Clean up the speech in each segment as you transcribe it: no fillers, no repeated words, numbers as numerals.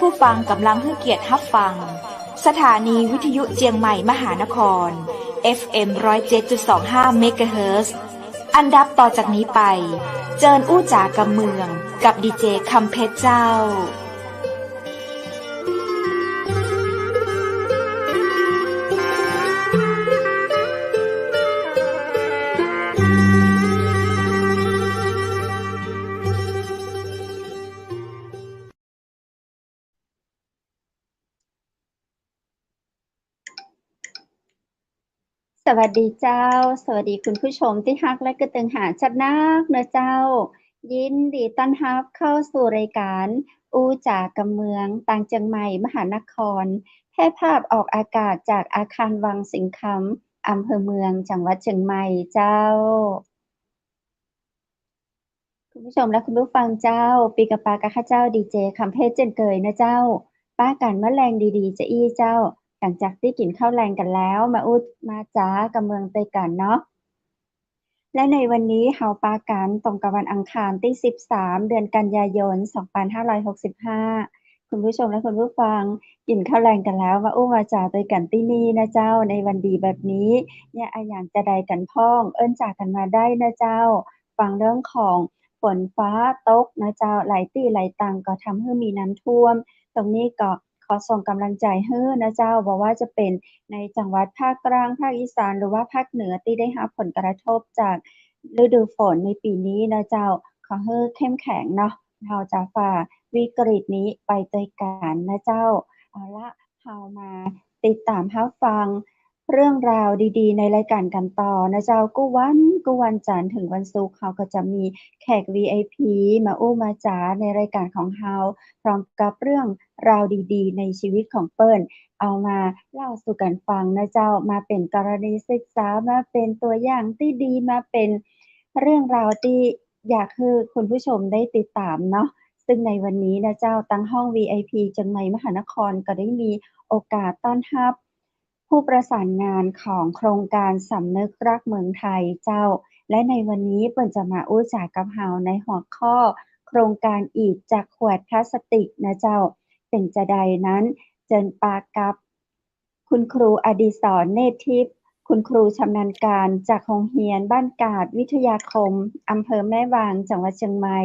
ผู้ฟังกำลังให้เกียรติรับฟังสถานีวิทยุเจียงใหม่มหานคร FM 107.25 เมกะเฮิรตซ์อันดับต่อจากนี้ไปเจิญอู้จ๋ากับเมืองกับดีเจคำเพชรเจ้าสวัสดีเจ้าสวัสดีคุณผู้ชมที่ฮักและกระตึงหาจัดนักนะเจ้ายินดีต้อนรับเข้าสู่รายการอู้จ๋ากับเมืองต่างเจียงใหม่มหานครแพร่ภาพออกอากาศจากอาคารวังสิงคำอำเภอเมืองจังหวัดเชียงใหม่เจ้าคุณผู้ชมและคุณผู้ฟังเจ้าปีกะปากะข้าเจ้าดีเจคำเพชรเจนเกยนะเจ้าป้ากันมะแรงดีๆจะอี้เจ้าหลังจากที่กินข้าวแรงกันแล้วมาอุดมาจ้ากับเมืองเตยกันเนาะและในวันนี้เฮาปากันตรงกับวันอังคารที่13เดือนกันยายน2565คุณผู้ชมและคุณผู้ฟังกินข้าวแรงกันแล้วมาอู้มาจาเตยกันที่นี่นะเจ้าในวันดีแบบนี้เนี่ยอะหยังจะใดกันพ้องเอิ้นจากกันมาได้นะเจ้าฟังเรื่องของฝนฟ้าตกนะเจ้าหลายที่หลายตังก็ทำให้มีน้ำท่วมตรงนี้ก็ขอส่งกำลังใจให้นะเจ้าบ่ว่าจะเป็นในจังหวัดภาคกลางภาคอีสานหรือว่าภาคเหนือที่ได้รับผลกระทบจากฤดูฝนในปีนี้นะเจ้าขอให้เข้มแข็งเนาะเราจะฝ่าวิกฤตนี้ไปด้วยกันนะเจ้าเอาละเรามาติดตามรับฟังเรื่องราวดีๆในรายการกันต่อนะเจ้ากูวันจันทร์ถึงวันศุกร์เราก็จะมีแขก VIP มาอู้มาจ๋าในรายการของเราพร้อมกับเรื่องราวดีๆในชีวิตของเปิ้ลเอามาเล่าสู่กันฟังนะเจ้ามาเป็นกรณีศึกษามาเป็นตัวอย่างที่ดีมาเป็นเรื่องราวที่อยากให้คุณผู้ชมได้ติดตามเนาะซึ่งในวันนี้นะเจ้าตั้งห้อง VIP เชียงใหม่มหานครก็ได้มีโอกาสต้อนรับผู้ประสานงานของโครงการสำนึกรักเมืองไทยเจ้าและในวันนี้เปิ้นจะมาอู้จ๋ากับเฮาในหัวข้อโครงการอีกจากขวดพลาสติกนะเจ้าเป็นจะใดนั้นเจิญปากับคุณครูอดิศรเนตรทิพย์คุณครูชำนาญการจากโรงเรียนบ้านกาดวิทยาคมอำเภอแม่วางจังหวัดเชียงใหม่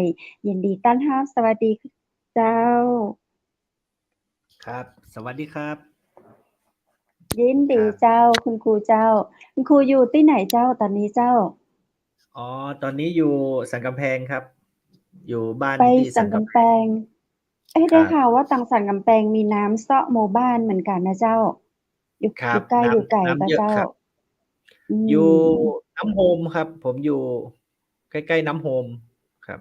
ยินดีต้อนรับสวัสดีเจ้าครับสวัสดีครับยินดีเจ้าคุณครูเจ้าคุณครูอยู่ที่ไหนเจ้าตอนนี้เจ้าตอนนี้อยู่สันกำแพงครับอยู่บ้านไปที่สันกำแพงได้ข่าวว่าตังสันกำแพงมีน้ำเซาะหมู่บ้านเหมือนกันนะเจ้าอยู่ใกล้อยู่ไกลปะเจ้าอยู่น้ำโฮมครับผมอยู่ใกล้ๆน้ำโฮมครับ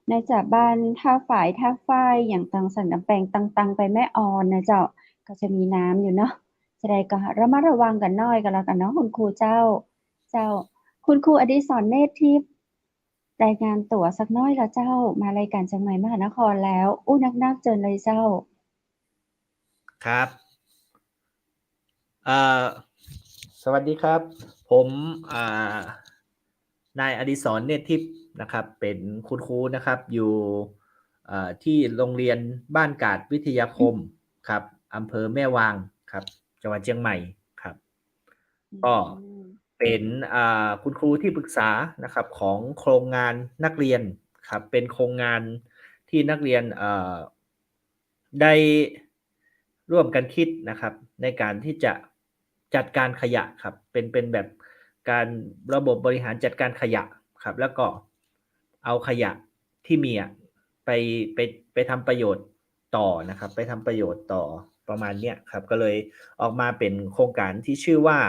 ในจากบ้านท่าฝ้ายอย่างตังสันกำแพงตังไปแม่ออนนะเจ้าก็จะมีน้ำอยู่เนาะจะได้ก็ระมัดระวังกันหน่อยกันแล้วกันเนาะคุณครูเจ้าคุณครูอดิศรเนตรทิพย์รายงานตัวสักน้อยละเจ้ามารายการเชียงใหม่มหานครแล้วอู้นักเจิญเลยเจ้าครับสวัสดีครับผมนายอดิศรเนตรทิพย์นะครับเป็นคุณครูนะครับอยู่ที่โรงเรียนบ้านกาดวิทยาคมครับอำเภอแม่วางครับจังหวัดเชียงใหม่ครับก็เป็นคุณครูที่ปรึกษานะครับของโครงงานนักเรียนครับเป็นโครงงานที่นักเรียนได้ร่วมกันคิดนะครับในการที่จะจัดการขยะครับเป็นแบบการระบบบริหารจัดการขยะครับแล้วก็เอาขยะที่มีไปทำประโยชน์ต่อนะครับไปทำประโยชน์ต่อประมาณเนี้ยครับก็เลยออกมาเป็นโครงการที่ชื่อว่า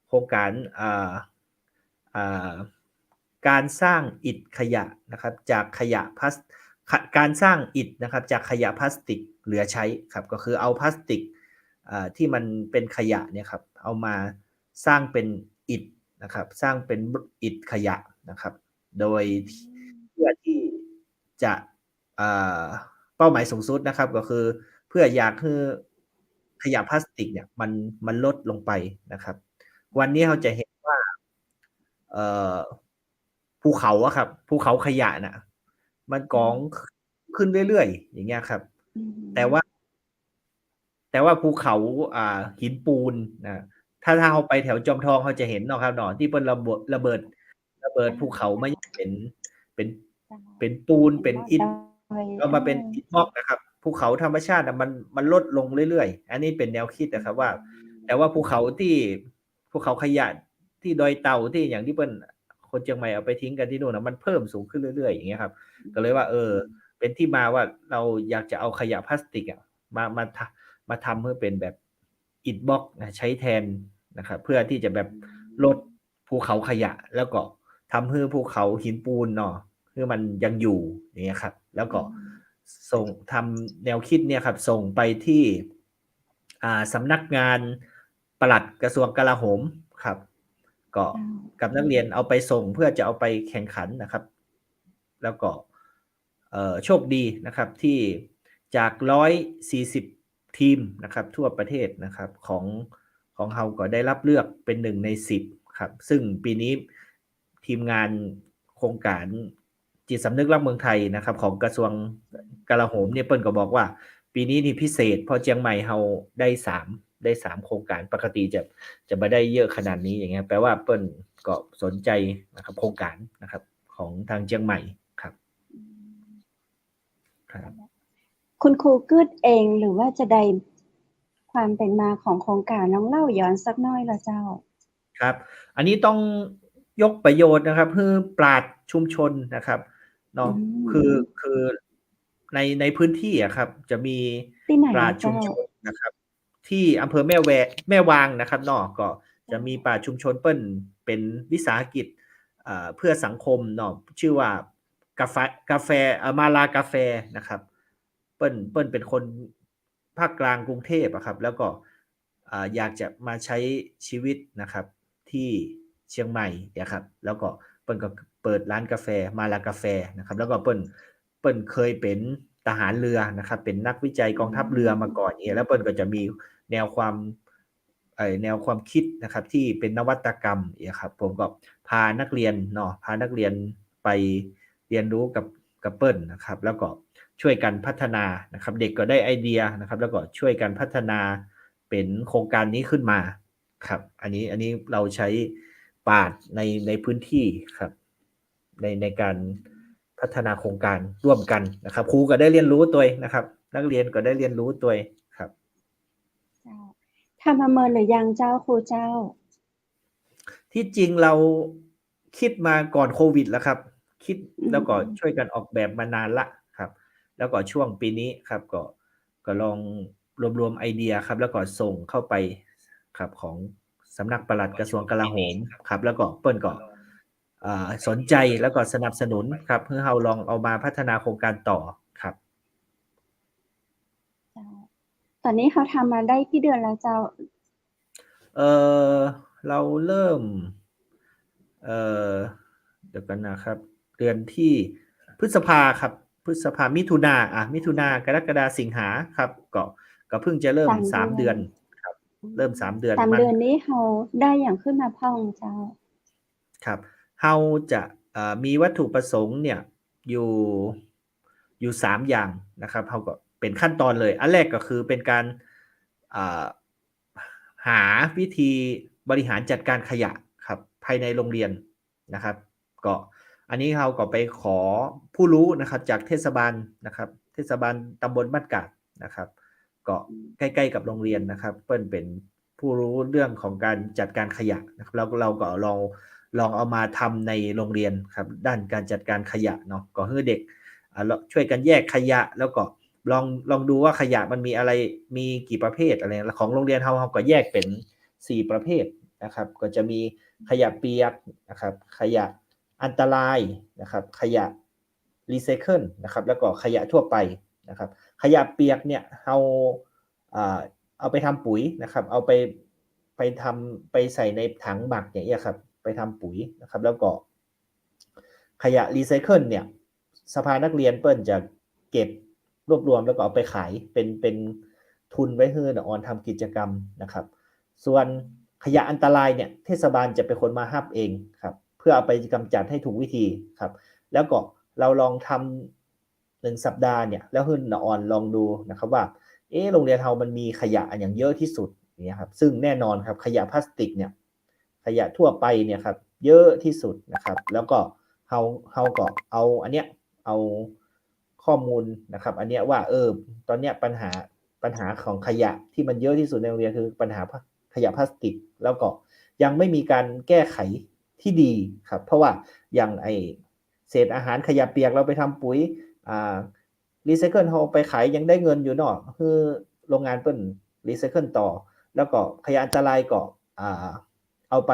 โครงการการสร้างอิฐขยะนะครับจากขยะพลาสการสร้างอิฐนะครับจากขยะพลาสติกเหลือใช้ครับก็คือเอาพลาสติกที่มันเป็นขยะเนี่ยครับเอามาสร้างเป็นอิฐนะครับสร้างเป็นอิฐขยะนะครับโดยเพื่อที่จะเป้าหมายสูงสุดนะครับก็คือเพื่ออยากให้ขยะพลาสติกเนี่ยมันลดลงไปนะครับวันนี้เราจะเห็นว่าภูเขาอะครับภูเขาขยะน่ะมันกองขึ้นเรื่อยๆอย่างเงี้ยครับ แต่ว่าภูเขาหินปูนนะถ้าเขาไปแถวจอมทองเขาจะเห็นเนาะครับเนาะที่เปิ้นระเบิดภูเขาไม่เป็นเป็นปูนเป็นอิฐก็มาเป็นอิฐบล็อกนะครับภูเขาธรรมชาติมันลดลงเรื่อยๆอันนี้เป็นแนวคิดนะครับว่า แต่ว่าภูเขาขยะที่ดอยเต่าที่อย่างที่เปิ้นคนเชียงใหม่เอาไปทิ้งกันที่นู่นนะมันเพิ่มสูงขึ้นเรื่อยๆอย่างเงี้ยครับก็เลยว่าเป็นที่มาว่าเราอยากจะเอาขยะพลาสติกมาทำให้เป็นแบบอิฐบล็อกนะใช้แทนนะครับเพื่อที่จะแบบลดภูเขาขยะแล้วก็ทำให้ภูเขาหินปูนเนาะคือมันยังอยู่อย่างเงี้ยครับแล้วก็ส่งทำแนวคิดเนี่ยครับส่งไปที่สำนักงานปลัดกระทรวงกลาโหมครับก็กับนักเรียนเอาไปส่งเพื่อจะเอาไปแข่งขันนะครับแล้วก็โชคดีนะครับที่จาก140ทีมนะครับทั่วประเทศนะครับของเฮาก็ได้รับเลือกเป็น1 ใน 10ครับซึ่งปีนี้ทีมงานโครงการจิตสำนึกรักเมืองไทยนะครับของกระทรวงกลาโหมเนี่ยเปิ้นก็บอกว่าปีนี้นี่พิเศษเพราะเชียงใหม่เฮาได้3โครงการปกติจะไม่ได้เยอะขนาดนี้อย่างเงี้ยแปลว่าเปิ้นก็สนใจนะครับโครงการนะครับของทางเชียงใหม่ครับคุณครูกึดเองหรือว่าจะได้ความเป็นมาของโครงการน้องเล่าย้อนสักน้อยละเจ้าครับอันนี้ต้องยกประโยชน์นะครับเพื่อปราชญ์ชุมชนนะครับเนาะคือในพื้นที่อะครับจะมีปราชญ์ชุมชนนะครับที่อำเภอแม่วางนะครับเนาะก็จะมีปราชญ์ชุมชนเปิ้นเป็นวิสาหกิจเพื่อสังคมเนาะชื่อว่ากาแฟมาลากาแฟนะครับเปิ้นเป็นคนภาคกลางกรุงเทพอะครับแล้วก็อยากจะมาใช้ชีวิตนะครับที่เชียงใหม่นะครับแล้วก็เปิ้นก็เปิดร้านกาแฟมาลากาแฟนะครับแล้วก็เปิ้นเคยเป็นทหารเรือนะครับเป็นนักวิจัยกองทัพเรือมาก่อนแล้วเปิ้นก็จะมีแนวความคิดนะครับที่เป็นนวัตกรรมครับผมก็พานักเรียนเนาะพานักเรียนไปเรียนรู้กับเปิ้ลนะครับแล้วก็ช่วยกันพัฒนานะครับเด็กก็ได้ไอเดียนะครับแล้วก็ช่วยกันพัฒนาเป็นโครงการนี้ขึ้นมาครับอันนี้เราใช้ปราชญ์ในพื้นที่ครับในการพัฒนาโครงการร่วมกันนะครับครูก็ได้เรียนรู้ตัวนะครับนักเรียนก็ได้เรียนรู้ตัวครับทำมาเมินหรือยังเจ้าครูเจ้าที่จริงเราคิดมาก่อนโควิดแล้วครับคิดแล้วก็ช่วยกันออกแบบมานานละครับแล้วก็ช่วงปีนี้ครับก็ลองรวมไอเดียครับแล้วก็ส่งเข้าไปครับของสำนักปลัดกระทรวงกลาโหมครับแล้วก็เปิ้นก็สนใจแล้วก็สนับสนุนครับเพื่อเราลองเอามาพัฒนาโครงการต่อครับตอนนี้เขาทำมาได้กี่เดือนแล้วเจ้าเราเริ่มเดี๋ยวกันนะครับเดือนที่พฤษภาครับพฤษภามิถุนากรกฎาสิงหาครับก็เพิ่งจะเริ่ม3 เดือนครับเริ่ม3 เดือน3 เดือนนี้เขาได้อย่างขึ้นมาพ่องเจ้าครับเราจะมีวัตถุประสงค์เนี่ยอยู่3อย่างนะครับเราก็เป็นขั้นตอนเลยอันแรกก็คือเป็นการหาวิธีบริหารจัดการขยะครับภายในโรงเรียนนะครับก็อันนี้เราก็ไปขอผู้รู้นะครับจากเทศบาลนะครับเทศบาลตำบลบ้านกาดนะครับก็ใกล้ๆกับโรงเรียนนะครับเปิ้นเป็นผู้รู้เรื่องของการจัดการขยะนะครับเราก็ลองเอามาทำในโรงเรียนครับด้านการจัดการขยะเนาะก็ให้เด็กช่วยกันแยกขยะแล้วก็ลองดูว่าขยะมันมีอะไรมีกี่ประเภทอะไรของโรงเรียนเราก็แยกเป็น4 ประเภทนะครับก็จะมีขยะเปียกนะครับขยะอันตรายนะครับขยะรีไซเคิลนะครับแล้วก็ขยะทั่วไปนะครับขยะเปียกเนี่ยเอาไปทำปุ๋ยนะครับเอาไปใส่ในถังหมักอย่างเงี้ยครับไปทำปุ๋ยนะครับแล้วก็ขยะรีไซเคิลเนี่ยสภานักเรียนเปิ้ลจะเก็บรวบรวมแล้วก็เอาไปขายเป็นทุนไว้ให้น้องๆทำกิจกรรมนะครับส่วนขยะอันตรายเนี่ยเทศบาลจะเป็นคนมาหับเองครับเพื่อเอาไปกำจัดให้ถูกวิธีครับแล้วก็เราลองท 1สัปดาห์เนี่ยแล้วขึ้นออนลองดูนะครับว่าโรงเรียนเรามันมีขยะอย่างเยอะที่สุดเนี่ยครับซึ่งแน่นอนครับขยะพลาสติกเนี่ยขยะทั่วไปเนี่ยครับเยอะที่สุดนะครับแล้วก็เราก็เอาอันเนี้ยเอาข้อมูลนะครับอันเนี้ยว่าตอนเนี้ยปัญหาของขยะที่มันเยอะที่สุดในโรงเรียนคือปัญหาขยะพลาสติกแล้วก็ยังไม่มีการแก้ไขที่ดีครับเพราะว่าอย่างเศษอาหารขยะเปียกเราไปทำปุ๋ยรีไซเคิลเอาไปขายยังได้เงินอยู่เนาะคือโรงงานเปิ้นรีไซเคิลต่อแล้วก็ขยะอันตรายก็เอาไป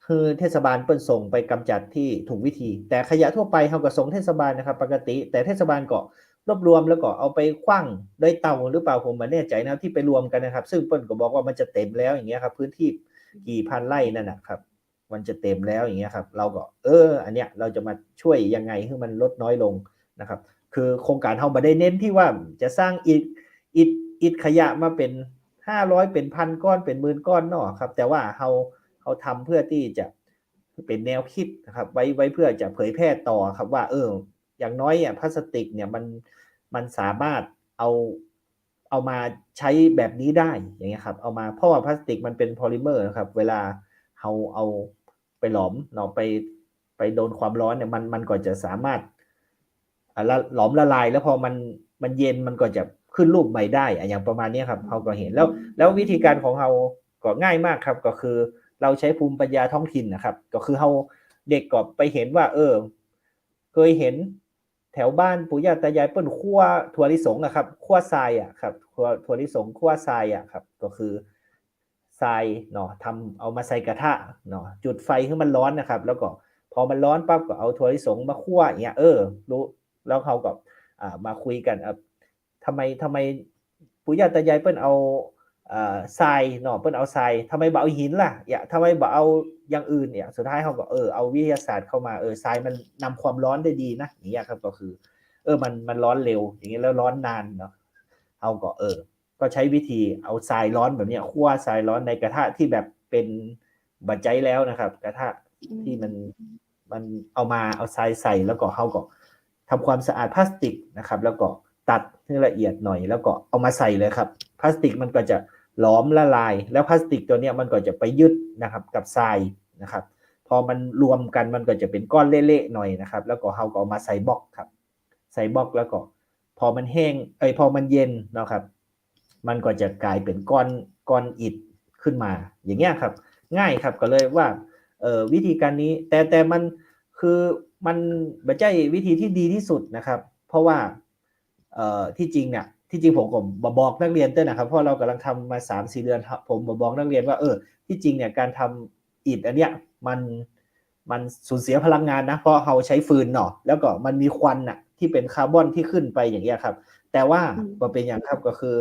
คือเทศบาลเปิ้นส่งไปกำจัดที่ถูกวิธีแต่ขยะทั่วไปเขาก็ส่งเทศบาลนะครับปกติแต่เทศบาลก็รวบรวมแล้วก็เอาไปขว้างด้วยเตาหรือเปล่าผมไม่แน่ใจนะที่ไปรวมกันนะครับซึ่งเปิ้นก็บอกว่ามันจะเต็มแล้วอย่างเงี้ยครับพื้นที่กี่พันไร่นั่นนะครับมันจะเต็มแล้วอย่างเงี้ยครับเราก็อันเนี้ยเราจะมาช่วยยังไงให้มันลดน้อยลงนะครับคือโครงการเราไม่ได้เน้นที่ว่าจะสร้างอิฐขยะมาเป็น500เป็นพันก้อนเป็นหมื่นก้อนเนาะครับแต่ว่าเขาทำเพื่อที่จะเป็นแนวคิดนะครับไว้เพื่อจะเผยแพร่ต่อครับว่าอย่างน้อยพลาสติกเนี่ยมันสามารถเอามาใช้แบบนี้ได้อย่างเงี้ยครับเอามาเพราะว่าพลาสติกมันเป็นโพลิเมอร์นะครับเวลาเอาไปหลอมเนาะไปโดนความร้อนเนี่ยมันก็จะสามารถหลอมละลายแล้วพอมันเย็นมันก็จะขึ้นรูปใหม่ได้อย่างประมาณนี้ครับเราก็เห็นแล้ววิธีการของเราก็ง่ายมากครับก็คือเราใช้ภูมิปัญญาท้องถิ่นนะครับก็คือเราเด็กก็ไปเห็นว่าเคยเห็นแถวบ้านปู่ย่าตายายเปิ้นคั่วถั่วลิสงนะครับคั่วทรายครับถั่วลิสงคั่วทรายครับก็คือทรายเนาะทำเอามาใส่กระทะเนาะจุดไฟให้มันร้อนนะครับแล้วก็พอมันร้อนปั๊บก็เอาถั่วลิสงมาคั่วอย่างเงี้ยรู้แล้วเขาก็มาคุยกันทำไมปู่ย่าตายายเปิ้นเอาทรายเนาะเปิ้นเอาทรายทำไมบ่เอาหินล่ะทำไมบ่เอาอย่างอื่นสุดท้ายเขาก็เอาวิทยาศาสตร์เข้ามาทรายมันนำความร้อนได้ดีนะอย่างเงี้ยครับก็คือมันร้อนเร็วอย่างเงี้ยแล้วร้อนนานเนาะเขาก็ก็ใช้วิธีเอาทรายร้อนแบบนี้คั่วทรายร้อนในกระทะที่แบบเป็นบัดใจแล้วนะครับกระทะที่มันเอาทรายใส่แล้วก็เขาก็ทำความสะอาดพลาสติกนะครับแล้วก็ตัดให้ละเอียดหน่อยแล้วก็เอามาใส่เลยครับพลาสติกมันก็จะหลอมละลายแล้วพลาสติกตัวนี้มันก็จะไปยึดนะครับกับทรายนะครับพอมันรวมกันมันก็จะเป็นก้อนเละๆหน่อยนะครับแล้วก็เขาก็เอามาใส่บล็อกครับใส่บล็อกแล้วก็พอมันแห้งพอมันเย็นนะครับมันก็จะกลายเป็นก้อนอิฐขึ้นมาอย่างเงี้ยครับง่ายครับก็เลยว่าวิธีการนี้แต่มันคือมันไม่ใช่วิธีที่ดีที่สุดนะครับเพราะว่าที่จริงผมก็บอกนักเรียนด้วยนะครับเพราะเรากำลังทำมา 3-4 เดือนผมบอกนักเรียนว่าที่จริงเนี่ยการทำอิฐอันเนี้ยมันสูญเสียพลังงานนะเพราะเราใช้ฟืนเนาะแล้วก็มันมีควันที่เป็นคาร์บอนที่ขึ้นไปอย่างเงี้ยครับแต่ว่าเป็นอย่างครับก็คือ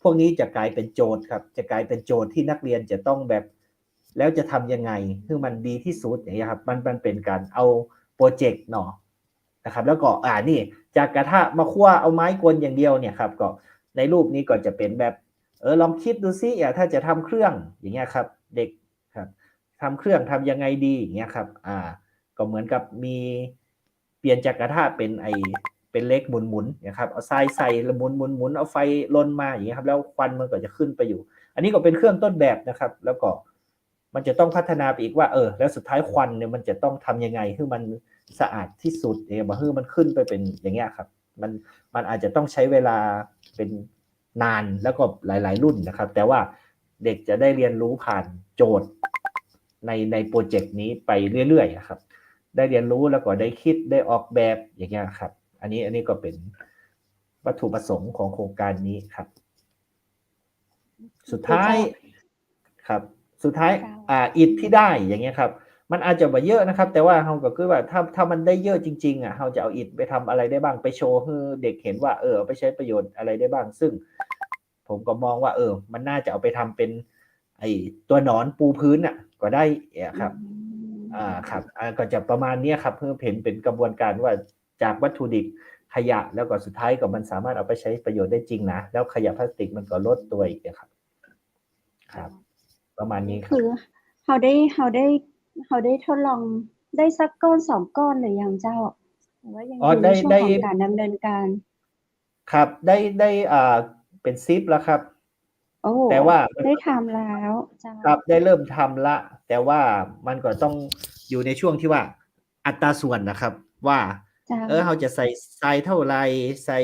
พวกนี้จะกลายเป็นโจทย์ครับจะกลายเป็นโจทย์ที่นักเรียนจะต้องแบบแล้วจะทำยังไงให้มันดีที่สุดอย่างเงี้ยครับมันเป็นการเอาโปรเจกต์เนาะนะครับแล้วก็นี่จากกระทะมาคั่วเอาไม้กวนอย่างเดียวเนี่ยครับก็ในรูปนี้ก็จะเป็นแบบลองคิดดูซิถ้าจะทำเครื่องอย่างเงี้ยครับเด็กครับทำเครื่องทำยังไงดีอย่างเงี้ยครับก็เหมือนกับมีเปลี่ยนจากกระทะเป็นเล็กหมุนนะครับเอาทรายใส่แล้วหมุนเอาไฟลนมาอย่างเงี้ยครับแล้วควันมันก็จะขึ้นไปอยู่อันนี้ก็เป็นเครื่องต้นแบบนะครับแล้วก็มันจะต้องพัฒนาไปอีกว่าแล้วสุดท้ายควันเนี่ยมันจะต้องทำยังไงให้มันสะอาดที่สุดให้มันขึ้นไปเป็นอย่างเงี้ยครับมันอาจจะต้องใช้เวลาเป็นนานแล้วก็หลายๆรุ่นนะครับแต่ว่าเด็กจะได้เรียนรู้ผ่านโจทย์ในโปรเจกต์นี้ไปเรื่อยๆครับได้เรียนรู้แล้วก็ได้คิดได้ออกแบบอย่างเงี้ยครับอันนี้ก็เป็นวัตถุประสงค์ของโครงการนี้ครับสุดท้ายอิฐที่ได้อย่างเงี้ยครับมันอาจจะไม่เยอะนะครับแต่ว่าเราก็คือว่าถ้ามันได้เยอะจริงๆเราจะเอาอิฐไปทำอะไรได้บ้างไปโชว์ให้เด็กเห็นว่าเอาไปใช้ประโยชน์อะไรได้บ้างซึ่งผมก็มองว่ามันน่าจะเอาไปทำเป็นตัวหนอนปูพื้นก็ได้ครับครับก็จะประมาณนี้ครับเพื่อเห็นเป็นกระบวนการว่าจากวัตถุดิบขยะแล้วก็สุดท้ายก็มันสามารถเอาไปใช้ประโยชน์ได้จริงนะแล้วขยะพลาสติกมันก็ลดตัวอีกครับประมาณนี้คือเขาได้ทดลองได้สักก้อน2 ก้อนหรือยังเจ้า แต่ว่ายัง อ๋อ อยู่ใน ได้ ช่วง ได้ ของการดำเนินการ ครับได้เป็นซิปแล้วครับ โอ้ แต่ว่ามัน ได้ ก็ ทำแล้วเจ้า ครับได้เริ่มทำละ แต่ว่ามันก็ต้องอยู่ในช่วงที่ว่าอัตราส่วนนะครับ ว่า เจ้า เราจะใส่ทรายเท่าไร ใส่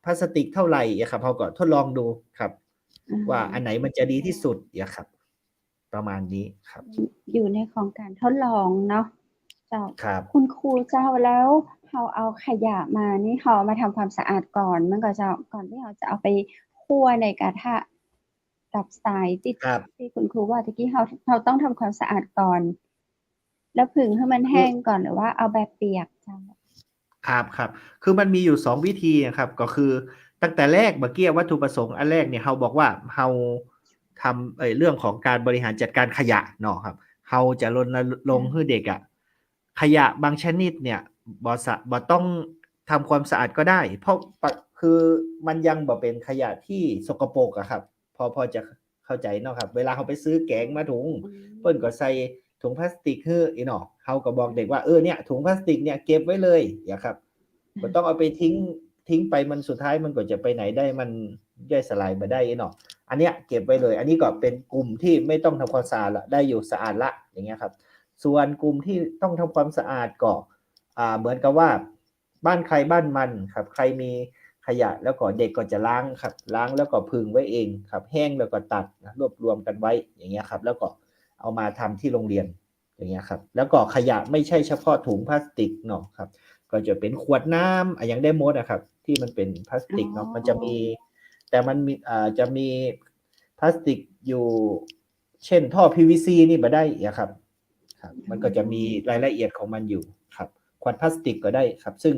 พลาสติกเท่าไรอะครับ เราก็ทดลองดูครับ อือ ว่าอันไหนมันจะดีที่สุดเงี้ยครับ ประมาณนี้ครับ อยู่ในของการทดลองเนาะ เจ้า ครับ คุณครูเจ้า แล้วเราเอาขยะมานี่เราเอามาทำความสะอาดก่อนมันก็เจ้า ก่อนที่เราจะเอาไปคั่วในกระทะกับทรายที่ ครับ ที่คุณครูว่าตะกี้เราต้องทำความสะอาดก่อน แล้วผึ่งให้มันแห้งก่อนหรือว่าเอาแบบเปียกเจ้า? ครับ คือมันมีอยู่ 2 วิธีอะครับ ก็คือตั้งแต่แรกเมื่อกี้วัตถุประสงค์อันแรกเนี่ยเราบอกว่าเราทำเรื่องของการบริหารจัดการขยะเนาะครับ เราจะรณรงค์ให้เด็กอะ ขยะบางชนิดเนี่ยบ่ต้องทำความสะอาดก็ได้ เพราะคือมันยังบ่เป็นขยะที่สกปรกอะครับ พอจะเข้าใจเนาะครับ เวลาเราไปซื้อแกงมาถุง เพิ่นก็ใส่ถุงพลาสติกให้อีเนาะ เราก็บอกเด็กว่า เนี่ยถุงพลาสติกเนี่ยเก็บไว้เลยเงี้ยครับ บ่ต้องเอาไปทิ้งไปมันสุดท้ายมันก็จะไปไหนได้ มันย่อยสลายบ่ได้เนาะ อันเนี้ยเก็บไว้เลย อันนี้ก็เป็นกลุ่มที่ไม่ต้องทำความสะอาดแล้ว ได้อยู่สะอาดแล้ว อย่างเงี้ยครับ ส่วนกลุ่มที่ต้องทำความสะอาดก็เหมือนกับว่าบ้านใครบ้านมันครับ ใครมีขยะแล้วก็เด็กก็จะล้างครับ ล้างแล้วก็ผึ่งไว้เองครับ แห้งแล้วก็ตัดรวบรวมกันไว้ อย่างเงี้ยครับ แล้วก็เอามาทำที่โรงเรียน อย่างเงี้ยครับ แล้วก็ขยะไม่ใช่เฉพาะถุงพลาสติกเนาะครับ ก็จะเป็นขวดน้ำอย่างได้หมดอะครับ ที่มันเป็นพลาสติกเนาะ มันจะมี แต่มันมีจะมีพลาสติกอยู่ เช่น ท่อ PVC นี่บ่ได้อะครับ มันก็จะมีรายละเอียดของมันอยู่ครับ ขวดพลาสติกก็ได้ครับ ซึ่ง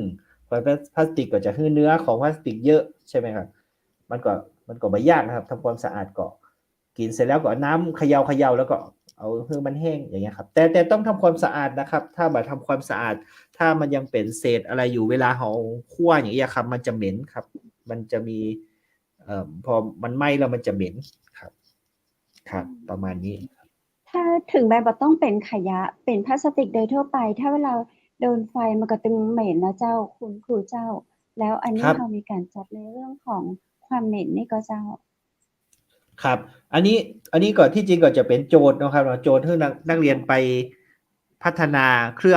ขวดพลาสติกก็จะให้เนื้อของพลาสติกเยอะใช่ไหมครับ มันก็บ่ยากนะครับทำความสะอาดก็กินเสร็จแล้วก็เอาน้ำเขย่าๆแล้วก็เอาให้มันแห้ง อย่างเงี้ยครับ แต่ต้องทำความสะอาดนะครับ ถ้าบ่ทำความสะอาด ถ้ามันยังเป็นเศษอะไรอยู่เวลาเราคั่วอย่างเงี้ยครับ มันจะเหม็นครับ มันจะมีพอมันไหม้แล้วมันจะเหม็นครับ ประมาณนี้ ถ้าถึงแม้บ่ต้องเป็นขยะ เป็นพลาสติกโดยทั่วไป ถ้าเวลาโดนไฟมันก็ตึงเหม็นนะเจ้า คุณครูเจ้า แล้วอันนี้เรามีการจัดในเรื่องของความเหม็นนี่ก็เจ้า ครับ อันนี้ก็ที่จริงก็จะเป็นโจทย์เนาะครับ โจทย์ให้นักเรียนไปพัฒนาเครื่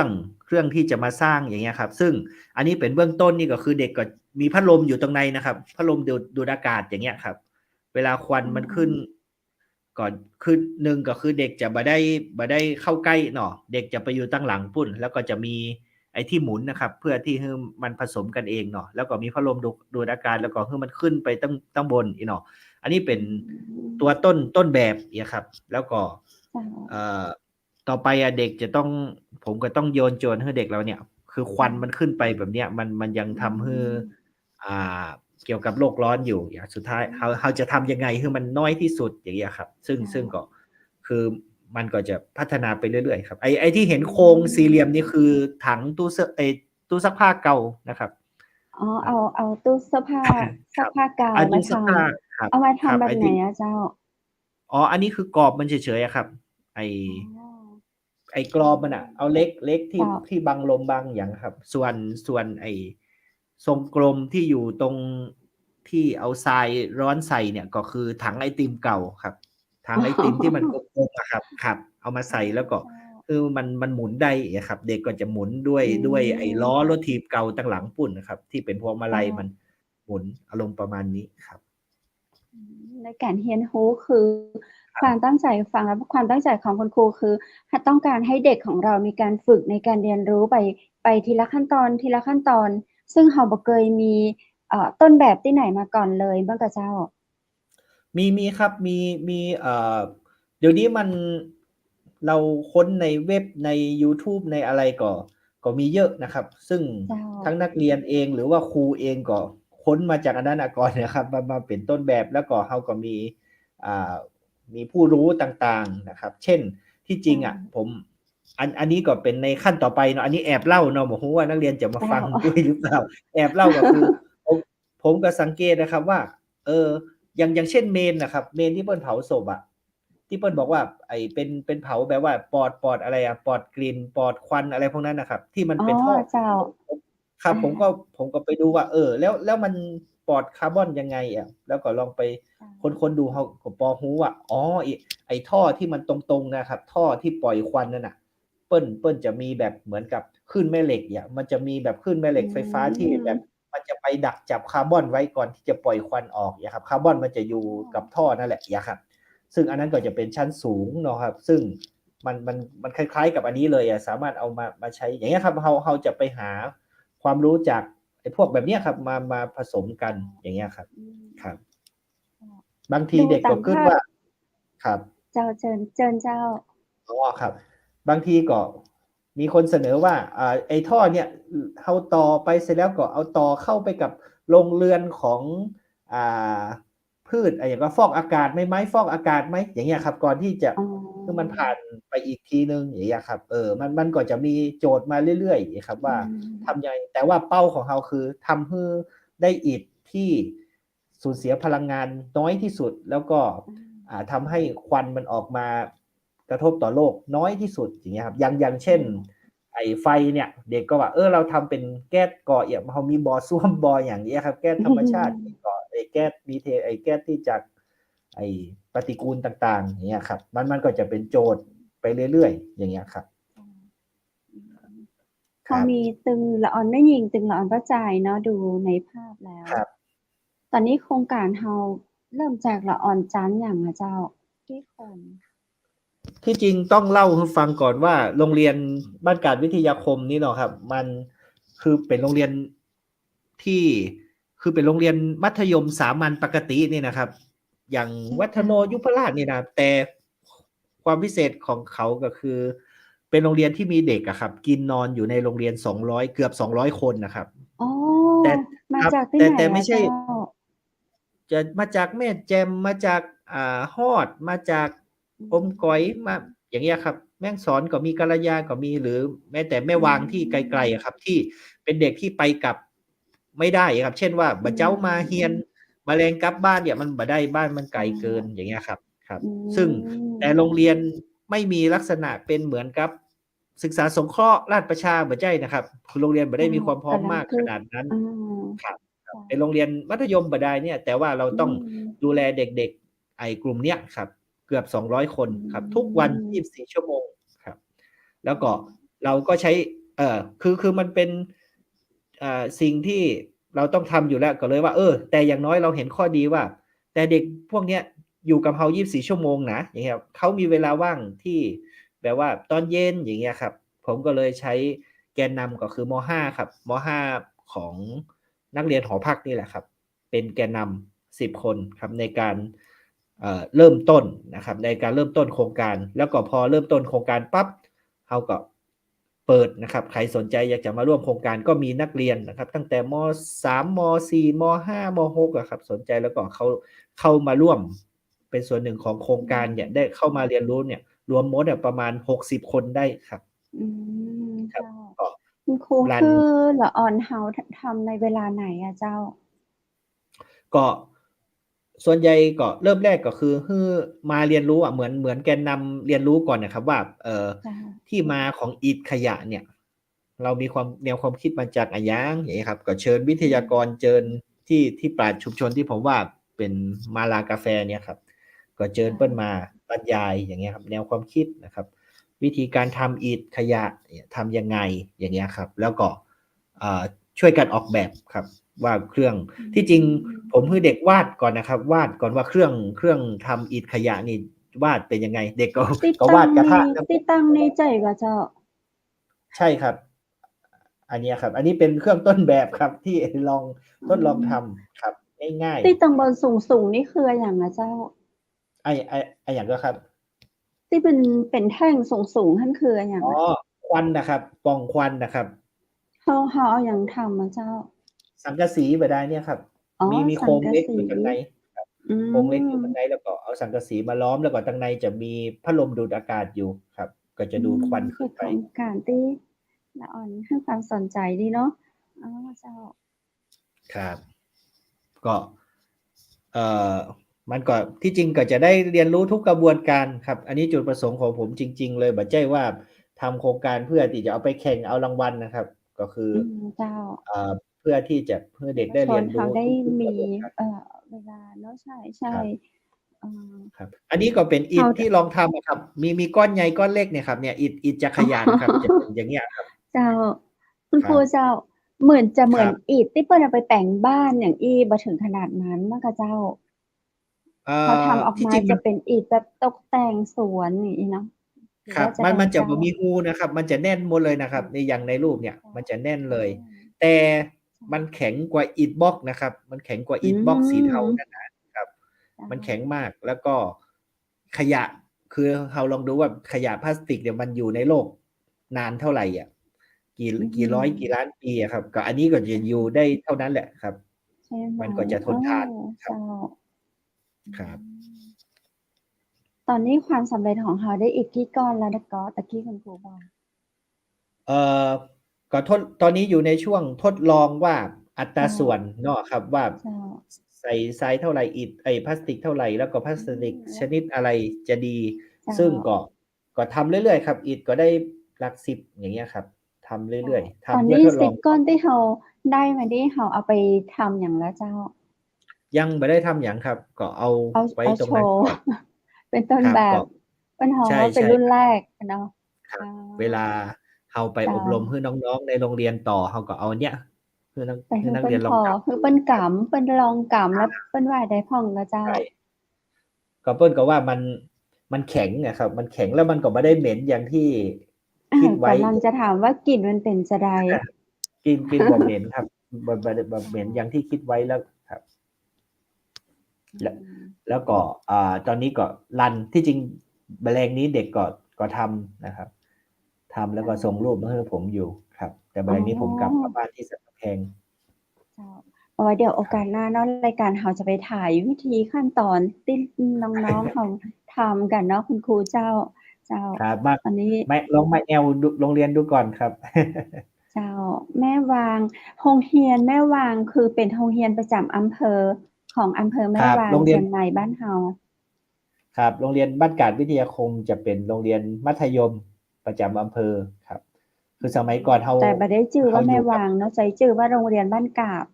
องที่จะมาสร้างอย่างเงี้ยครับ ซึ่งอันนี้เป็นเบื้องต้นนี่ก็คือเด็กก็มีพัดลมอยู่ตรงในนะครับ พัดลมดูดอากาศอย่างเงี้ยครับ เวลาควันมันขึ้นก่อนคือ1ก็คือเด็กจะบ่ได้เข้าใกล้เนาะ เด็กจะไปอยู่ตั้งหลังปุ้น แล้วก็จะมีไอ้ที่หมุนนะครับ เพื่อที่ให้มันผสมกันเองเนาะ แล้วก็มีพัดลมดูดอากาศ แล้วก็ให้มันขึ้นไปตั้งบนอีเนาะ อันนี้เป็นตัวต้นแบบเงี้ยครับ แล้วก็ต่อไปเด็กจะต้องผมก็ต้องโยนโจทย์ให้เด็กเราเนี่ย คือควันมันขึ้นไปแบบเนี้ย มันยังทำให้เกี่ยวกับโลกร้อนอยู่ อย่างสุดท้ายเราจะทำยังไงให้มันน้อยที่สุดอย่างเงี้ยครับ ซึ่งก็คือมันก็จะพัฒนาไปเรื่อยๆครับ ไอ้ที่เห็นโครงสี่เหลี่ยมนี่คือถังตู้ซักผ้าเก่านะครับ อ๋อ เอาตู้เสื้อผ้า เสื้อผ้าเก่ามาทำ เอามาทำแบบไหนอะเจ้า? อ๋อ อันนี้คือกรอบมันเฉยๆอะครับ ไอ้กรอบมันอะเอาเล็กที่บังลมบังหยังครับ ส่วนไอ้ทรงกลมที่อยู่ตรงที่เอาทรายร้อนใส่เนี่ย ก็คือถังไอติมเก่าครับ ถังไอติมที่มันกลมๆอะครับ เอามาใส่แล้วก็คือมันหมุนได้อะครับ เด็กก็จะหมุนด้วยไอ้ล้อรถถีบเก่าตั้งหลังปุ้นน่ะครับ ที่เป็นพวงมาลัยมันหมุน อารมณ์ประมาณนี้ครับ ในการเรียนรู้คือความตั้งใจฟังแล้วความตั้งใจของคุณครูคือต้องการให้เด็กของเรามีการฝึกในการเรียนรู้ไปทีละขั้นตอน ซึ่งเราบ่เคยมีต้นแบบที่ไหนมาก่อนเลยบ่ก็เจ้า? มีครับ มีเดี๋ยวนี้เราค้นในเว็บ ในยูทูบ ในอะไรก็มีเยอะนะครับ ซึ่งทั้งนักเรียนเองหรือว่าครูเองก็ค้นมาจากอันนั้นก่อนนะครับ มาเป็นต้นแบบ แล้วก็เราก็มีผู้รู้ต่างๆนะครับ เช่น ที่จริงอะอันนี้ก็เป็นในขั้นต่อไปเนาะ อันนี้แอบเล่าเนาะ บ่ฮู้ว่านักเรียนจะมาฟังด้วยหรือเปล่า แอบเล่าก็คือผมก็สังเกตนะครับว่า อย่างเช่นเมนน่ะครับ เมนที่เพิ่นเผาศพอะ ที่เพิ่นบอกว่าไอ้เป็นเผาแบบว่าปลอดอะไรอะ ปลอดกลิ่น ปลอดควันอะไรพวกนั้นน่ะครับ ที่มันเป็นท่อ เจ้า ครับผมก็ไปดูว่าแล้วมันปลอดคาร์บอนยังไงอ่ะแล้วก็ลองไปคนดูเขาก็พอรู้ว่าอ๋อไอ้ท่อที่มันตรงๆนะครับท่อที่ปล่อยควันนั่นน่ะเปิ้ลจะมีแบบเหมือนกับคลื่นแม่เหล็กเนี่ยมันจะมีแบบคลื่นแม่เหล็กไฟฟ้าที่แบบมันจะไปดักจับคาร์บอนไว้ก่อนที่จะปล่อยควันออกอย่างครับคาร์บอนมันจะอยู่กับท่อนั่นแหละอย่างครับซึ่งอันนั้นก็จะเป็นชั้นสูงเนาะครับซึ่งมันคล้ายๆกับอันนี้เลยอ่ะสามารถเอามาใช้อย่างเงี้ยครับเราจะไปหาความรู้จากไอ้พวกแบบเนี้ยครับมาผสมกันอย่างเงี้ยครับครับบางทีเด็กก็คิดว่าครับ เจ้าเชิญเจ้าอ๋อครับบางทีก็มีคนเสนอว่าไอ้ท่อเนี่ยเอาต่อไปเสร็จแล้วก็เอาต่อเข้าไปกับโรงเรือนของอ่าพืชอย่างก็ฟอกอากาศไม้ฟอกอากาศไหมอย่างเงี้ยครับก่อนที่จะคือมันผ่านไปอีกทีนึงอย่างเงี้ยครับมันก็จะมีโจทย์มาเรื่อยๆครับว่าทำยังไงแต่ว่าเป้าของเราคือทำให้ได้อิฐที่สูญเสียพลังงานน้อยที่สุดแล้วก็ทำให้ควันมันออกมากระทบต่อโลกน้อยที่สุดอย่างเงี้ยครับอย่างเช่นไอ้ไฟเนี่ยเด็กก็ว่าเราทำเป็นแก๊สก่อเอี่ยมเรามีบ่อส้วมบ่ออย่างเงี้ยครับแก๊สธรรมชาติก่อไอ้แก๊สมีเทไอ้แก๊สที่จากไอ้ปฏิกูลต่างๆอย่างเงี้ยครับมันก็จะเป็นโจทย์ไปเรื่อยๆอย่างเงี้ยครับเขามีตึงละออนไม่ยิงตึงละออนกระจายเนาะดูในภาพแล้วตอนนี้โครงการเราเริ่มจากละออนจันอย่างนะเจ้าที่คนที่จริงต้องเล่าให้ฟังก่อนว่าโรงเรียนบ้านกาดวิทยาคมนี่เนาะครับมันคือเป็นโรงเรียนที่คือเป็นโรงเรียนมัธยมสามัญปกตินี่นะครับอย่างวัฒโนยุพราชนี่นะแต่ความพิเศษของเขาก็คือเป็นโรงเรียนที่มีเด็กอะครับกินนอนอยู่ในโรงเรียน200เกือบ200คนนะครับอ๋อแต่มาจากที่ไหน แต่ไม่ใช่จะมาจากแม่แจ่มมาจากฮอดมาจากอมก๋อยมาอย่างเงี้ยครับแม่ฮ่องสอนก็มีกัลยาก็มีหรือแม้แต่แม่วางที่ไกลๆครับที่เป็นเด็กที่ไปกลับไม่ได้ครับเช่นว่าบ่เจ้ามาเฮียนมาแรงกลับบ้านเนี่ยมันบ่ได้บ้านมันไกลเกินอย่างเงี้ยครับซึ่งแต่โรงเรียนไม่มีลักษณะเป็นเหมือนกับศึกษาสงเคราะห์ราชประชาบ่ใช่นะครับคือโรงเรียนบ่ได้มีความพร้อมมากขนาดนั้นครับเป็นโรงเรียนมัธยมบ่ได้เนี่ยแต่ว่าเราต้องดูแลเด็กๆไอ้กลุ่มเนี้ยครับเกือบ200คนครับทุกวัน24ชั่วโมงครับแล้วก็เราก็ใช้คือมันเป็นสิ่งที่เราต้องทำอยู่แล้วก็เลยว่าแต่อย่างน้อยเราเห็นข้อดีว่าแต่เด็กพวกเนี้ยอยู่กับเรา24ชั่วโมงนะอย่างเงี้ยเขามีเวลาว่างที่แบบว่าตอนเย็นอย่างเงี้ยครับผมก็เลยใช้แกนนำก็คือม.5 ครับม.5 ของนักเรียนหอพักนี่แหละครับเป็นแกนนำ10คนครับในการเริ่มต้นนะครับในการเริ่มต้นโครงการแล้วก็พอเริ่มต้นโครงการปั๊บเขาก็เปิดนะครับใครสนใจอยากจะมาร่วมโครงการก็มีนักเรียนนะครับตั้งแต่ม.3 ม.4 ม.5 ม.6อะครับสนใจแล้วก็เข้ามาร่วมเป็นส่วนหนึ่งของโครงการเนี่ยได้เข้ามาเรียนรู้เนี่ยรวมหมดประมาณ60คนได้ครับครับคุณครูคือละออนเฮาทำในเวลาไหนอะเจ้าก็ส่วนใหญ่ก็เริ่มแรกก็คือมาเรียนรู้เหมือนแกนนำเรียนรู้ก่อนนะครับว่าที่มาของอิฐขยะเนี่ยเรามีแนวความคิดมาจากอะไรอย่างนี้ครับก็เชิญวิทยากรเชิญที่ปราชญ์ชุมชนที่ผมว่าเป็นมาลากาแฟเนี่ยครับก็เชิญเปิ้ลมาบรรยายอย่างเงี้ยครับแนวความคิดนะครับวิธีการทำอิฐขยะทำยังไงอย่างเงี้ยครับแล้วก็ช่วยกันออกแบบครับว่าเครื่องที่จริงผมให้เด็กวาดก่อนนะครับวาดก่อนว่าเครื่องทำอิฐขยะนี่วาดเป็นยังไงเด็กก็วาดกระทะติดตั้งในใจก็เจ้าใช่ครับอันนี้ครับอันนี้เป็นเครื่องต้นแบบครับที่ทดลองทำครับง่ายๆติดตั้งบนสูงนี่คืออย่างนะเจ้าไออย่างก็ครับที่เป็นแท่งสูงท่านคืออย่างควันนะครับปล่องควันนะครับเขาเอาอย่างทำนะเจ้าสังกะสีแบบได้เนี่ยครับมีโครงเล็กอยู่ข้างในโครงเล็กอยู่ข้างในแล้วก็เอาสังกะสีมาล้อมแล้วก็ข้างในจะมีพัดลมดูดอากาศอยู่ครับก็จะดูดควันขึ้นไปการที่ละอ่อนให้ความสนใจดีเนาะเจ้าครับก็มันก็ที่จริงก็จะได้เรียนรู้ทุกกระบวนการครับอันนี้จุดประสงค์ของผมจริงๆเลยบัดใจว่าทำโครงการเพื่อที่จะเอาไปแข่งเอารางวัลนะครับ ก็คือ เจ้า เพื่อที่จะเพื่อ เยา เด็ก ว ได้ ช เรีย น น เขา รู้ ได้ ทุก ๆ มี ระบบครับ เวลาเนาะ ใช่ ค ๆ รับ เออ ครับ อันนี้ก็เป็นอิเฮา ฐด ที่ลองทำอะครับ มีก้อนใหญ่ก้อนเล็กเนี่ยครับ เนี่ยอิฐจักอ๋อ รยานครับ จะเป็นอย่างเงี้ยครับ เจ้า คุณครูครับ เจ้า เหมือนจะเหมือนครับ อิฐที่เปิ้นเอาไปแต่งบ้านอย่างอี้ บ่ถึงขนาดนั้นมั้งคะเจ้า เขาทำออกที่ มาจริง จมัะน เป็นอิฐแบบตกแต่งสวนอย่างงี้เนาะ หรืครอวั่บ าจะ มัน ใด มันจะเจ้า? บ่มีรูนะครับ มันจะแน่นหมดเลยนะคอ๋อ รับ ใน อย่างในรูปเนี่ย เจ้า มันจะแน่นอ๋เลย อ แต่ ใช่ มันแข็งกว่าอิฐบล็อกนะครับ มันแข็งกว่าอือิฐบล็อกสีเทาม นั่นนะครับ เจ้า มันแข็งมาก แล้วก็ขยะ คือเราลองดูว่าขยะพลาสติกเนี่ยมันอยู่ในโลกนานเท่าไรอะ กี่ร้อย กี่ล้านปีอะครับ ก็อันนี้ก็จะอยู่ได้เท่านั้นแหละครับ ใช่ไหม? มันก็จะทนทานคเรับ จ้า ครับ ตอนนี้ความสำเร็จของเราได้อีกกี่ก้อนแล้วเนาะ ตะกี้คุณครูบอก? เอ่อ ก็ตอนนี้อยู่ในช่วงทดลองว่าอัตเรจา้า ส่วนเนาะครับว่า เจ้า ใส่ทรายเท่าไร อิฐ พลาสติกเท่าไร แล้วก็พลาสติกแลช้ว นิดอะไรจะดี เจ้า ซึ่งก็ทำเรื่อย ๆ ครับ อิฐก็ได้หลัก 10 อย่างเงี้ยครับ ทำเจเรื่้า อย ๆ ทตอนำเพื่นอี้ 10 ทดลองกก้่ออน นที่เราได้มานี่ เราเอาไปทำหยังแล้วเจ้า? ยังบ่ได้ทำหยังครับ ก็เอาไว้เอาโชว์ ตรงนั้นก่อน เป็นต้นครับ ก็ แบบ เปิ้นฮ้องใช่ ว่าเป็ใชน่รุ่นครับ แรกอะเนาะ ครอั๋อ บ เวลาเราไปเจ้า อบรมให้น้อง ๆ ในโรงเรียนต่อ เราก็เอาอันเนี้ย ไปใให้นักห้เพิเ่รีนพอ ยนลองทำคือดูเปิ้นกครับ ำ เปิ้นลองกำ อแล้วา เปิ้นว่าได้พ้องก็เจ้า ใช่ ก็เปิ้นก็ว่ามันแข็งอะครับ มันแข็งแล้วมันก็บ่ได้เหม็นอย่างที่คิดไว้ กำลังจะถามว่ากลิ่นมันเป็นจะใด? กลิ่นบ่เหม็นครับ บ่ได้เหม็นอย่างที่คิดไว้แล้วครับ อืม แล้วก็ ตอนนี้ก็รัน ที่จริงแมลงนี้เด็กก็ทำนะครับ ทำแล้เวจ้ก็ส่งรูปมาา ให้ผมอยู่ครับ แต่แมอ๋ลงนี้ผมกลับมาอ บ้านที่สันกำแพง เจ้า เอาไว้เดี๋ยวโอครกัาบ สหน้าเนาะ รายการเราจะไปถ่ายวิธีขั้นตอนที่น้อง ๆ เขาทำกันเนาะคุณครูเจ้า เจ้า ครับ มา ตอนนี้ ลองมาแอวดู โรงเรียนดูก่อนครับ เจ้า แม่วาง โรงเรียนแม่วาง คือเป็นโรงเรียนประจำอำเภอของอำเภอแมค่รับ วาง โรงเรเชีียน ยงใหม่บ้านเรา ครับ โรงเรียนบ้านกาดวิทยาคม จะเป็นโรงเรียนมัธยมประจำอำเภอครับ คือสมัยก่อนเรา แต่บ่ได้ชื่อว่าแมอยู่่วกับ างเนาะ ใช้ชื่อว่าโรงเรียนบ้านกาด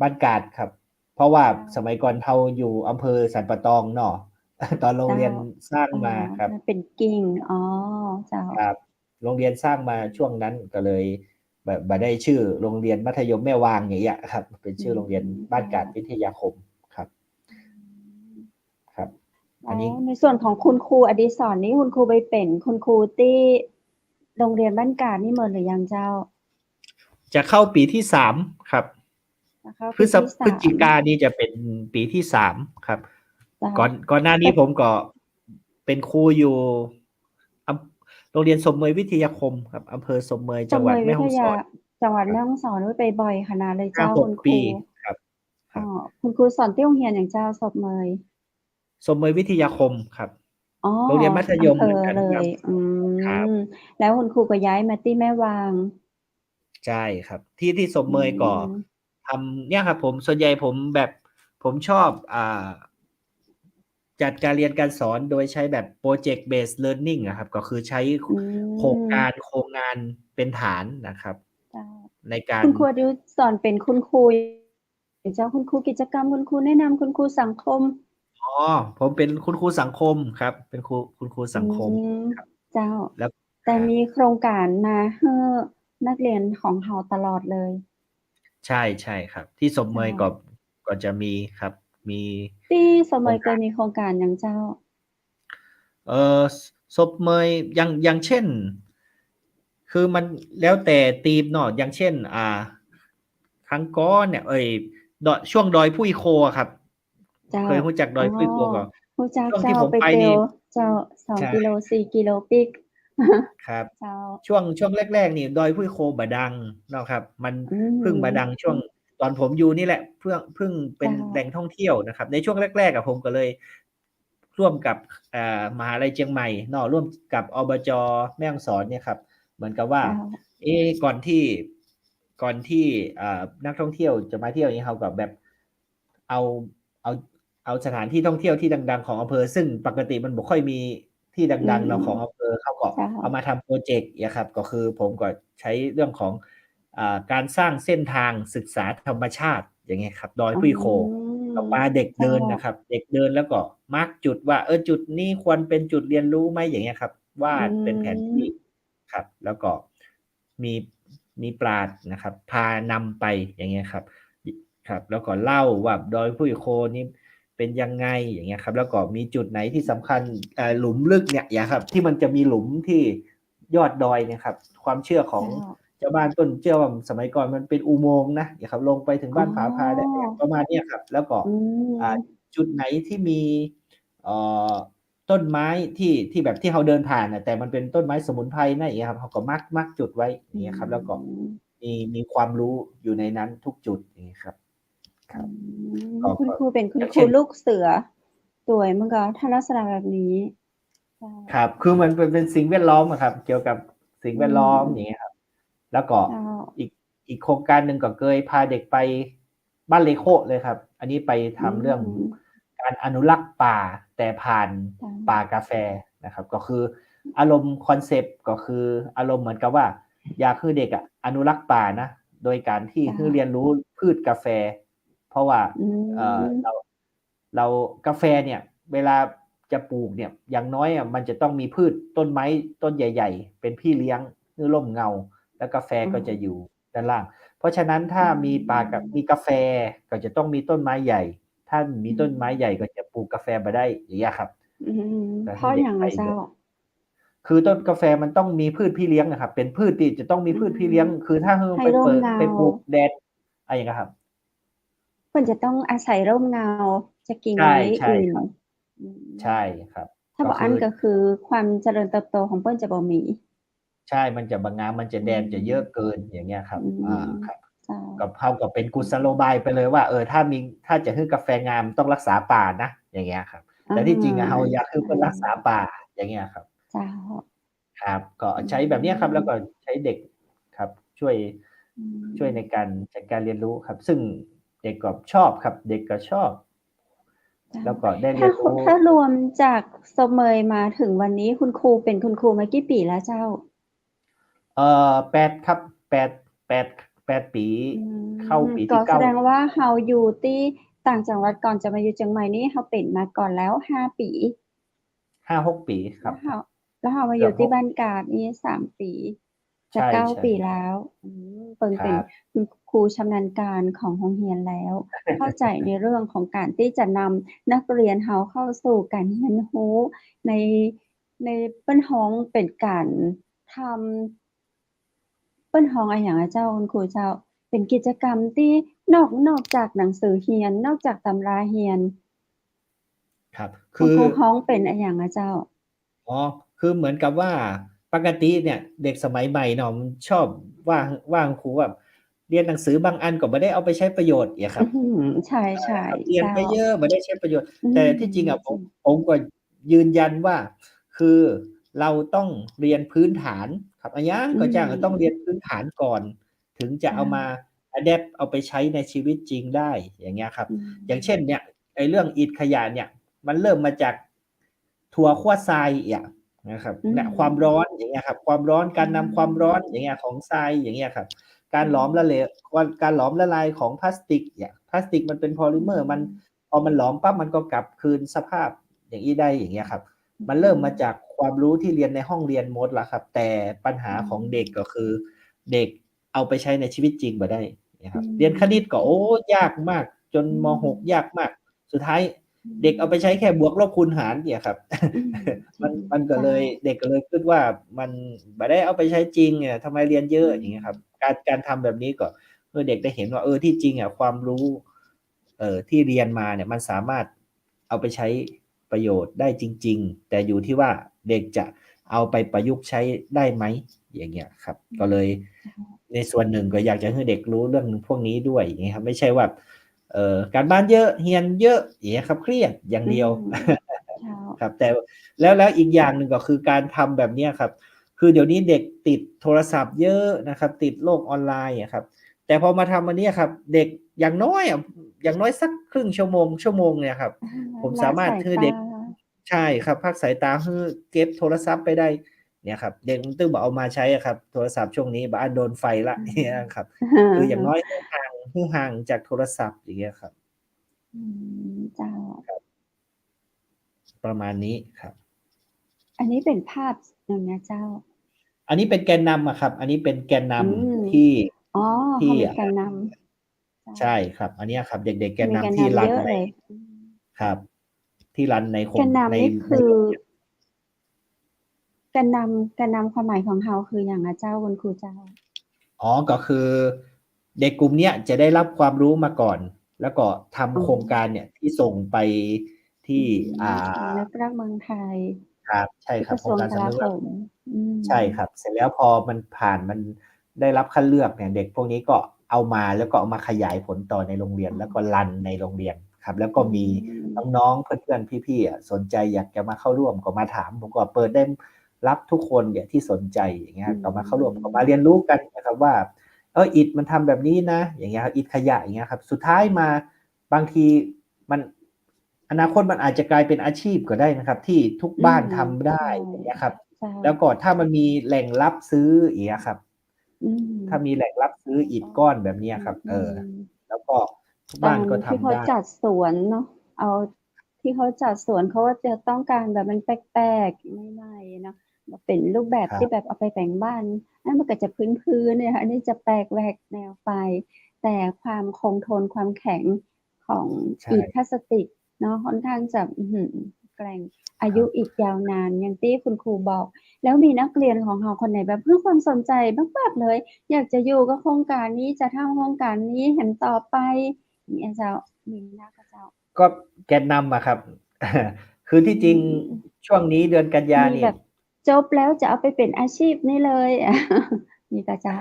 บ้านกาดครับ เพราะว่าเจ้า สมัยก่อนเราอยู่อำเภอสันป่าตองเนาะ ตอนโรเงจ้า เรียนสร้างอ๋อ มาครับ มันเป็นกิ่ง อ๋อ เจ้า ครับ โรงเรียนสร้างมาช่วงนั้น ก็เลยบ่ได้ชื่อโรงเรียนมัธยมแม่วาง อย่างเงี้ยครับ เป็นชื่อโรงเรียนบ้านกาดวิทยาคมครับ ครับ แลอัน้นี้ วในส่วนของคุณครูอดิศรนี่ คุณครูไปเป็นคุณครูที่โรงเรียนบ้านกาดนี่เมินหรือยังเจ้า? จะเข้าปีที่ 3 ครับ จะเข้าพปีที่ ฤศจิกา3 นี่จะเป็นปีที่ 3 ครับ เจ้า ก่อนหน้านี้ผมก็เป็นครูอยู่ โรงเรียนสมเมยวิทยาคมครับ อำเภอสมเมย ส จังหเวมัดยแมว่ิทยฮ่องสา อน จังหวัด ครแม่ับ ฮ่องสอน อุ๊ย ไปบ่อยขนาดเลยเจ้าคุ5-6 ณคปี รู ครับ ครอ้ัอ บ คุณครูสอนที่โรงเรียนหยังเจ้า สมเมย? สมเมยวิทยาคมครับ อ๋อ โรงเรียนมัธอยำมเภอเหมือนกันเลครับ ย อืครับ ม แล้วคุณครูก็ย้ายมาที่แม่วาง ใช่ครับ ที่สมอืเมยก็ม ทำ เนี่ยครับผม ส่วนใหญ่ผมชอบ จัดการเรียนการสอนโดยใช้แบบ Project Based Learning อะครับ ก็คือใช้อืโครงกาม ร โครงงานเป็นฐานนะครับ เจ้า ในกาคุร ณครูอดิศรเป็นคุณครู เจ้า คุณครูกิจกรรม คุณครูแนะนำ คุณครูสังคม อ๋อ ผมเป็นคุณครูสังคมครับ เป็นคุณครูอืสังคมม ครับ เจ้า แล้ว แต่ครับ มีโครงการมาให้นักเรียนของเราตลอดเลย ใช่ ๆ ครับ ที่สมเเจม้า ยก็จะมีครับ มีที่สโมคเรมยเคงการ ยมีโครงการหยังเจ้า? สมเมย อย่างเช่น คือมันแล้วแต่ธีมเนาะ อย่างเช่น ครั้งก่อนเนี่ย ช่วงดอยพุ้ยโคอะครับ เจ้า เคยรู้จักดอ๋อ อยพุ้ยโคบ่? รู้จักเจช่วงที่า ผมไปนไปเตี่ ่ยวเจ้า 2 ใช่ กิโล 4 กิโลปิก ครับ เจ้า ช่วงแรก ๆ นี่ดอยพุ้ยโคบ่ดังเนาะครับ มันอืเพิ่งมาดัม งช่วงตอนผมอยู่นี่แหละ เพิ่งเปเจ็้นแหล่า งท่องเที่ยวนะครับ ในช่วงแรก ๆ อะผมก็เลยร่วมกับ มหาลัยเชียงใหม่เนาะ ร่วมกับ อบจ. แม่ฮ่องสอนเนี่ยครับ เหมือนกับว่า เจ้า ก่อนที่ นักท่องเที่ยวจะมาเที่ยว อย่างงี้ เราก็แบบเอาสถานที่ท่องเที่ยวที่ดัง ๆ ของอำเภอ ซึ่งปกติมันบ่ค่อยมีที่อืดัง ๆ เนาะ ม ของอำเภอ เขาก็เจ้า เอามาทำพรอเจกต์ เงี้ยครับ ก็คือผมก็ใช้เรื่องของ การสร้างเส้นทางศึกษาธรรมชาติอย่างเงี้ยครับดอย อ๋อ พุยโคต่อมาเด็กเดิน เจ้าน นะครับ เด็กเดินแล้วก็มาร์กจุดว่าจุดนี้ควรเป็นจุดเรียนรู้ไหมอย่างเงี้ยครับวาดเป็นแผนที่ครับ แล้วก็มีมีปราชญ์นะครับ พานำไปอย่างเงี้ยครับครับ แล้วก็เล่าว่าดอยพุยโคนี้เป็นยังไงอย่างเงี้ยครับ แล้วก็มีจุดไหนที่สำคัญหลุมลึกเนี่ยอย่างครับ ที่มันจะมีหลุมที่ยอดดอยเนี่ยครับ ความเชื่อของชาวบ้านต้นเชื่อว่าสมัยก่อนมันเป็นอุโมงค์นะอย่างครับลงไปถึงบ้านผาพาได้ประมาณนี้ครับ แล้วก็จุดไหนที่มีต้นไม้ที่แบบที่เขาเดินผ่านนะแต่มันเป็นต้นไม้สมุนไพรนะอย่างเงี้ยครับเขาก็มักจุดไว้อย่างเงี้ยครับ แล้วก็มีความรู้อยู่ในนั้นทุกจุดอย่างเงี้ยครับครับคุณครูเป็นคุณครูลูกเสือสวยมั้งก็ถ้าลักษณะแบบนี้ครับคือมันเป็นสิ่งแวดล้อมครับเกี่ยวกับสิ่งแวดล้อมอย่างเงี้ยครับแล้วก็อีกโครงการหนึ่งก็เคยพาเด็กไปบ้านเลโคเลยครับอันนี้ไปทำเรื่องการอนุรักษ์ป่าแต่ผ่านป่ากาแฟนะครับก็คืออารมณ์คอนเซปต์ก็คืออารมณ์เหมือนกับว่าอยากให้เด็กอนุรักษ์ป่านะโดยการที่ให้เรียนรู้พืชกาแฟเพราะว่าเรากาแฟเนี่ยเวลาจะปลูกเนี่ยอย่างน้อยมันจะต้องมีพืชต้นไม้ต้นใหญ่ๆเป็นพี่เลี้ยงเพื่อร่มเงาแล้วกาแฟก็จะอยู่ด้านล่างเพราะฉะนั้นถ้ามีป่ากับมีกาแฟก็จะต้องมีต้นไม้ใหญ่ถ้ามีต้นไม้ใหญ่ก็จะปลูกกาแฟมาได้อย่างนี้ครับเพราะอย่างไรเจ้าคือต้นกาแฟมันต้องมีพืชพี่เลี้ยงนะครับเป็นพืชที่จะต้องมีพืชพี่เลี้ยงคือถ้าไปเปิดไปปลูกแดดอะไรอย่างเงี้ยครับมันจะต้องอาศัยร่มเงาจะกิ่งไม้อื่นใช่ครับถ้าบอกอันก็คือความเจริญเติบโตของเปิ้ลจะบ่มีใช่มันจะบางงามมันจะแดดจะเยอะเกินอย่างเงี้ยครับครับกับเขากับเป็นกุศโลบายไปเลยว่าถ้าจะให้กาแฟงามต้องรักษาป่านะอย่างเงี้ยครับแต่ที่จริงเขาอยากให้เพื่อรักษาป่าอย่างเงี้ยครับครับก็ใช้แบบนี้ครับแล้วก็ใช้เด็กครับช่วยในการจัดการเรียนรู้ครับซึ่งเด็กก็ชอบครับเด็กก็ชอบแล้วก็ได้เรียนรู้ถ้ารวมจากสมัยมาถึงวันนี้คุณครูเป็นคุณครูมากี่ปีแล้วเจ้า8ครับ8ปีเข้าปีที่9ก็แสดงว่าเฮาอยู่ที่ต่างจังหวัดก่อนจะมาอยู่เชียงใหม่นี่เฮาเป็นมาก่อนแล้ว5 ปี5-6 ปีครับแล้วเฮามาอยู่ที่บ้านกาดนี่3 ปีจะ9 ปีแล้วเปิ้ลเป็นคุณครูชำนาญการของโรงเรียนแล้วเข้าใจในเรื่องของการที่จะนำนักเรียนเฮาเข้าสู่การเรียนรู้ในเปิ้นฮ้องเป็นการทำเปิ้นฮ้องอะไรอย่างเจ้าคุณครูเจ้าเป็นกิจกรรมที่นอกจากหนังสือเรียนนอกจากตำราเรียนครับคือครูฮ้องเป็นอะไรอย่างเจ้าคือเหมือนกับว่าปกติเนี่ยเด็กสมัยใหม่เนาะมันชอบว่างครูแบบเรียนหนังสือบางอันก็ไม่ได้เอาไปใช้ประโยชน์อย่างครับใช่เรียนไปเยอะไม่ได้ใช้ประโยชน์แต่ที่จริงผมก็ยืนยันว่าคือเราต้องเรียนพื้นฐานครับอันนี้ก็จ้างต้องเรียนพื้นฐานก่อนถึงจะเอามาadapt เอาไปใช้ในชีวิตจริงได้อย่างเงี้ยครับอย่างเช่นเนี่ยไอ้เรื่องอิฐขยะเนี่ยมันเริ่มมาจากถั่วคั่วทรายอย่างนะครับเนี่ยความร้อนอย่างเงี้ยครับความร้อนการนำความร้อนอย่างเงี้ยของทรายอย่างเงี้ยครับการหลอมละลายของพลาสติกอย่างพลาสติกมันเป็นโพลิเมอร์มันพอมันหลอมปั๊บมันก็กลับคืนสภาพอย่างนี้ได้อย่างเงี้ยครับมันเริ่มมาจากความรู้ที่เรียนในห้องเรียนหมดละครับแต่ปัญหาของเด็กก็คือเด็กเอาไปใช้ในชีวิตจริงบ่ได้นะครับเรียนคณิตก็ยากมากจนม.6 ยากมากสุดท้ายเด็กเอาไปใช้แค่บวกลบคูณหารเนี่ยครับมันก็เลยเด็กก็เลยคิดว่ามันบ่ได้เอาไปใช้จริงเนี่ยทำไมเรียนเยอะอย่างเงี้ยครับการทำแบบนี้ก็เพื่อเด็กได้เห็นว่าที่จริงความรู้ที่เรียนมาเนี่ยมันสามารถเอาไปใช้ประโยชน์ได้จริงๆแต่อยู่ที่ว่าเด็กจะเอาไปประยุกต์ใช้ได้ไหมอย่างเงี้ยครับก็เลยในส่วนหนึ่งก็อยากจะให้เด็กรู้เรื่องพวกนี้ด้วยอย่างเงี้ยครับไม่ใช่ว่าการบ้านเยอะเรียนเยอะอย่างเงี้ยครับเครียดอย่างเดียวครับแต่แล้วอีกอย่างหนึ่งก็คือการทำแบบนี้ครับคือเดี๋ยวนี้เด็กติดโทรศัพท์เยอะนะครับติดโลกออนไลน์ครับแต่พอมาทำอันนี้ครับเด็กอย่างน้อยสักครึ่งชั่วโมงเนี่ยครับผมสามารถให้เด็กใช่ครับพักสายตาให้เก็บโทรศัพท์ไปได้ เนี่ยครับเด็กมันตึ้งบอกเอามาใช้อะครับโทรศัพท์ช่วงนี้บ้านโดนไฟละเนี่ยครับคืออย่างน้อยให้ห่างจากโทรศัพท์อย่างเงี้ยครับ เจ้า ประมาณนี้ครับ อันนี้เป็นภาพอย่างเงี้ยเจ้า อันนี้เป็นแกนนำอะครับ อันนี้เป็นแกนน อืม ำที่ อ๋อ ที่ เขามีการนำ ใช่ครับ อันเนี้ยครับ เด็กๆแกน มีการ นำที่รั นำ น เยอะ ใน เลย ครับ ที่รันในโคร กาง ร ใน นำนี่ ใน คือ โรงเรียน การนำความหมายของเขาคืออย่างนะเจ้าคุณครูเจ้า อ๋อ ก็คือเด็กกลุ่มเนี้ยจะได้รับความรู้มาก่อน แล้วก็ทำ อ๋อ โครงการเนี่ยที่ส่งไปที่ สำนักรักษ์เมืองไทย ครับ ใช่ ที่ ครั ก บ ระ โค ท ร รง วง การ ก สำ ลา นึก โห รัก ม ใช่ครับ เสร็จแล้วพอมันผ่านมันได้รับคัดเลือกเนี่ยเด็กพวกนี้ก็เอามาแล้วก็เอามาขยายผลต่อในโรงเรียน แล้วก็รันในโรงเรียนครับ แล้วก็มีน้องๆเพื่อนๆพี่ๆอะสนใจอยากจะมาเข้าร่วมก็มาถามผมก็เปิดได้รับทุกคนเนี่ยที่สนใจอย่างเงี้ยก็มาเข้าร่วมก็มาเรียนรู้กันนะครับว่าอิฐมันทำแบบนี้นะอย่างเงี้ยครับอิฐขยะอย่างเงี้ยครับสุดท้ายมาบางทีมันอนาคตมันอาจจะกลายเป็นอาชีพก็ได้นะครับที่ทุกบ้านทำได้อย่างเงี้ยครับ ใช่ แล้วก็ถ้ามันมีแหล่งรับซื้ออย่างเงี้ยครับ อืม ถ้ามีแหล่งรับซื้ออิฐก้อนแบบเนี้ยครับ แล้วก็ทุก ต บ้า อน น ก็ ที่ ทำ เขา ได้ จัดสวนเนาะ เอาที่เขาจัดสวนเขาก็จะต้องการแบบมันแปลกๆใหม่ๆเนาะแบบเป็นรูปแบบ ครับ ที่แบบเอาไปแต่งบ้านอันมันก็จะพื้นๆเนี่ยค่ะอันนี้จะแปลกแหวกแนวไป แต่ความคงทนความแข็งของ ใช่ อิฐพลาสติกเนาะค่อนข้างจะ แกร่ง อายุอีกยาวนานอย่างที่คุณครูบอก แล้วมีนักเรียนของเราคนไหนแบบเพิ่งความสนใจมากๆเลย อยากจะอยู่กับโครงการนี้จะทำโครงการนี้เห็นต่อไปอย่างเงี้ยเจ้า มีนะเจ้า ก็แกนนำอะครับ คือที่จริงช่วงนี้เดือนกันยา มี เนี่ แบ ย บจบแล้วจะเอาไปเป็นอาชีพนี่เลย มีเปล่าเจ้า?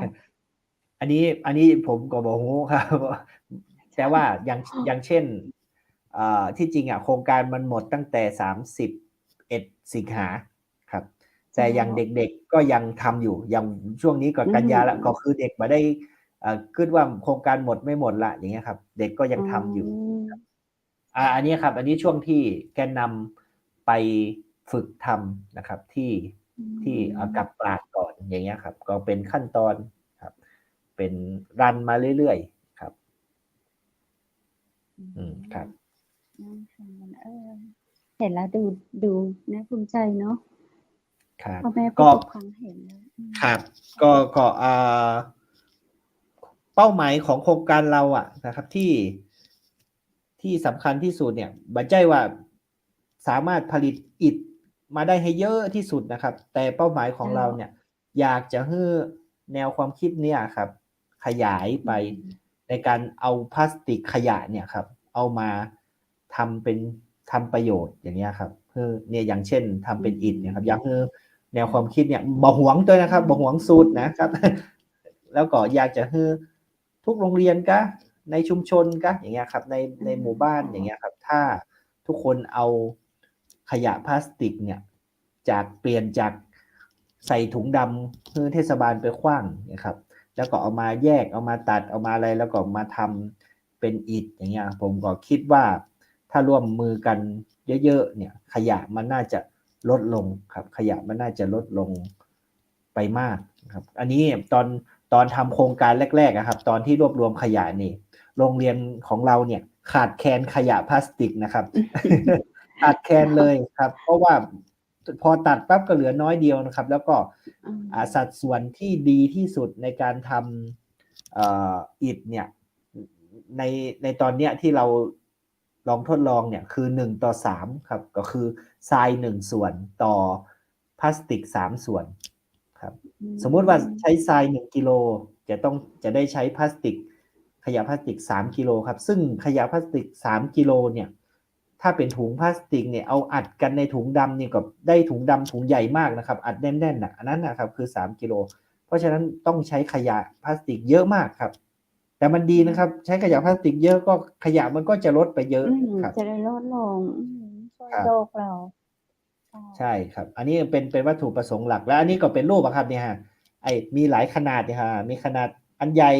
อันนี้ผมก็บ่รู้ ครับ แต่ว่าอย่างเช่นที่จริงอะโครงการมันหมดตั้งแต่31 สิงหาครับ แต่อย่างเด็กๆก็ยังทำอยู่ อย่างช่วงนี้ก็กันยาแล้วก็คือเด็กบ่ได้คิดว่าโครงการหมดไม่หมดแล้วอย่างเงี้ยครับ เด็กก็ยังทำอยู่ครับ อันนี้ครับ อันนี้ช่วงที่แกนนำไปฝึกทำนะครับที่กับปราชญ์ก่อนอย่างเงี้ยครับ ก็เป็นขั้นตอนครับ เป็นรันมาเรื่อยๆครับ ครับ เห็นแล้วดูน่าภูมิใจเนาะ ครับ พ่อแม่ผู้ ก็ ปกครองเห็นแล้ว ครับ ก็เป้าหมายของโครงการเราอะนะครับที่สำคัญที่สุดเนี่ยบ่ใช่ว่าสามารถผลิตอิฐมาได้ให้เยอะที่สุดนะครับ แต่เป้าหมายของเราเนี่ยอยากจะให้แนวความคิดเนี่ยครับขยายไปในการเอาพลาสติกขยะเนี่ยครับเอามาทำประโยชน์อย่างเงี้ยครับเนี่ยอย่างเช่นทำเป็นอิฐเนี่ยครับอยากให้แนวความคิดเนี่ยบ่หวงด้วยนะครับบ่หวงสูตรนะครับ แล้วก็อยากจะให้ทุกโรงเรียนก็ในชุมชนก็อย่างเงี้ยครับในหมู่บ้านอย่างเงี้ยครับถ้าทุกคนเอาขยะพลาสติกเนี่ยเปลี่ยนจากใส่ถุงดำให้เทศบาลไปขว้างนะครับแล้วก็เอามาแยกเอามาตัดเอามาอะไรแล้วก็มาทำเป็นอิฐอย่างเงี้ยผมก็คิดว่าถ้าร่วมมือกันเยอะๆเนี่ยขยะมันน่าจะลดลงครับขยะมันน่าจะลดลงไปมากครับอันนี้ตอนทำโครงการแรกๆอะครับตอนที่รวบรวมขยะนี่โรงเรียนของเราเนี่ยขาดแคลนขยะพลาสติกนะครับ ขาดแคลนเลยครับเพราะว่าพอตัดปั๊บก็เหลือน้อยเดียวนะครับแล้วก็สัดส่วนที่ดีที่สุดในการทำอิฐเนี่ยในตอนเนี้ยที่เราลองทดลองเนี่ยคือ1:3ครับก็คือทราย1ส่วนต่อพลาสติก3ส่วนครับสมมุติว่าใช้ทราย1กิโลจะได้ใช้พลาสติกขยะพลาสติก3กิโลครับซึ่งขยะพลาสติก3กิโลเนี่ยถ้าเป็นถุงพลาสติกเนี่ยเอาอัดกันในถุงดำนี่ก็ได้ถุงดำถุงใหญ่มากนะครับอัดแน่นๆน่ะอันนั้นนะครับคือ3กิโลเพราะฉะนั้นต้องใช้ขยะพลาสติกเยอะมากครับแต่มันดีนะครับใช้ขยะพลาสติกเยอะก็ขยะมันก็จะลดไปเยอะครับ จะได้ลดลงช่วยโลกเราใช่ครับอันนี้เป็นวัตถุประสงค์หลักและอันนี้ก็เป็นรูปอะครับเนี่ยฮะมีหลายขนาดเนี่ยฮะมีขนาดอันใหญ่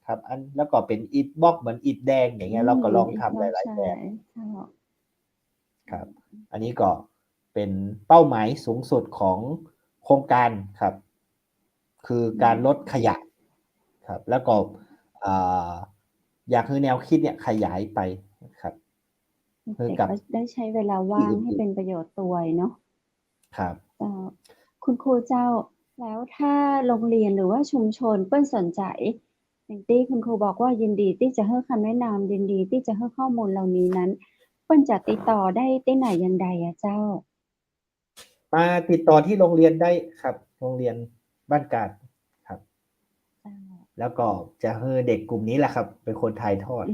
ครับแล้วก็เป็นอิฐบล็อกเหมือนอิฐแดงอย่างเงี้ยเราก็ลองทำหลายๆแบบครับอันนี้ก็เป็นเป้าหมายสูงสุดของโค รงการครับ คือการลดขยะครับ แล้วก็อยากให้แนวคิดเนี่ยขยายไปครับ เด็กก็ได้ใช้เวลาว่างให้เป็นประโยชน์ตัวเนาะ ครับ คุณครูเจ้าแล้วถ้าโรงเรียนหรือว่าชุมชนเปิ้นสนใจอย่างที่คุณครูบอกว่ายินดีที่จะให้คำแนะนำยินดีที่จะให้ข้อมูลเหล่านี้นั้นเปิ้นจะติดต่อได้ที่ไหนอย่างใดอะเจ้า มาติดต่อที่โรงเรียนได้ครับ โรงเรียนบ้านกาดครับ แล้วก็จะให้เด็กกลุ่มนี้แหละครับ เป็นคนถ่ายทอด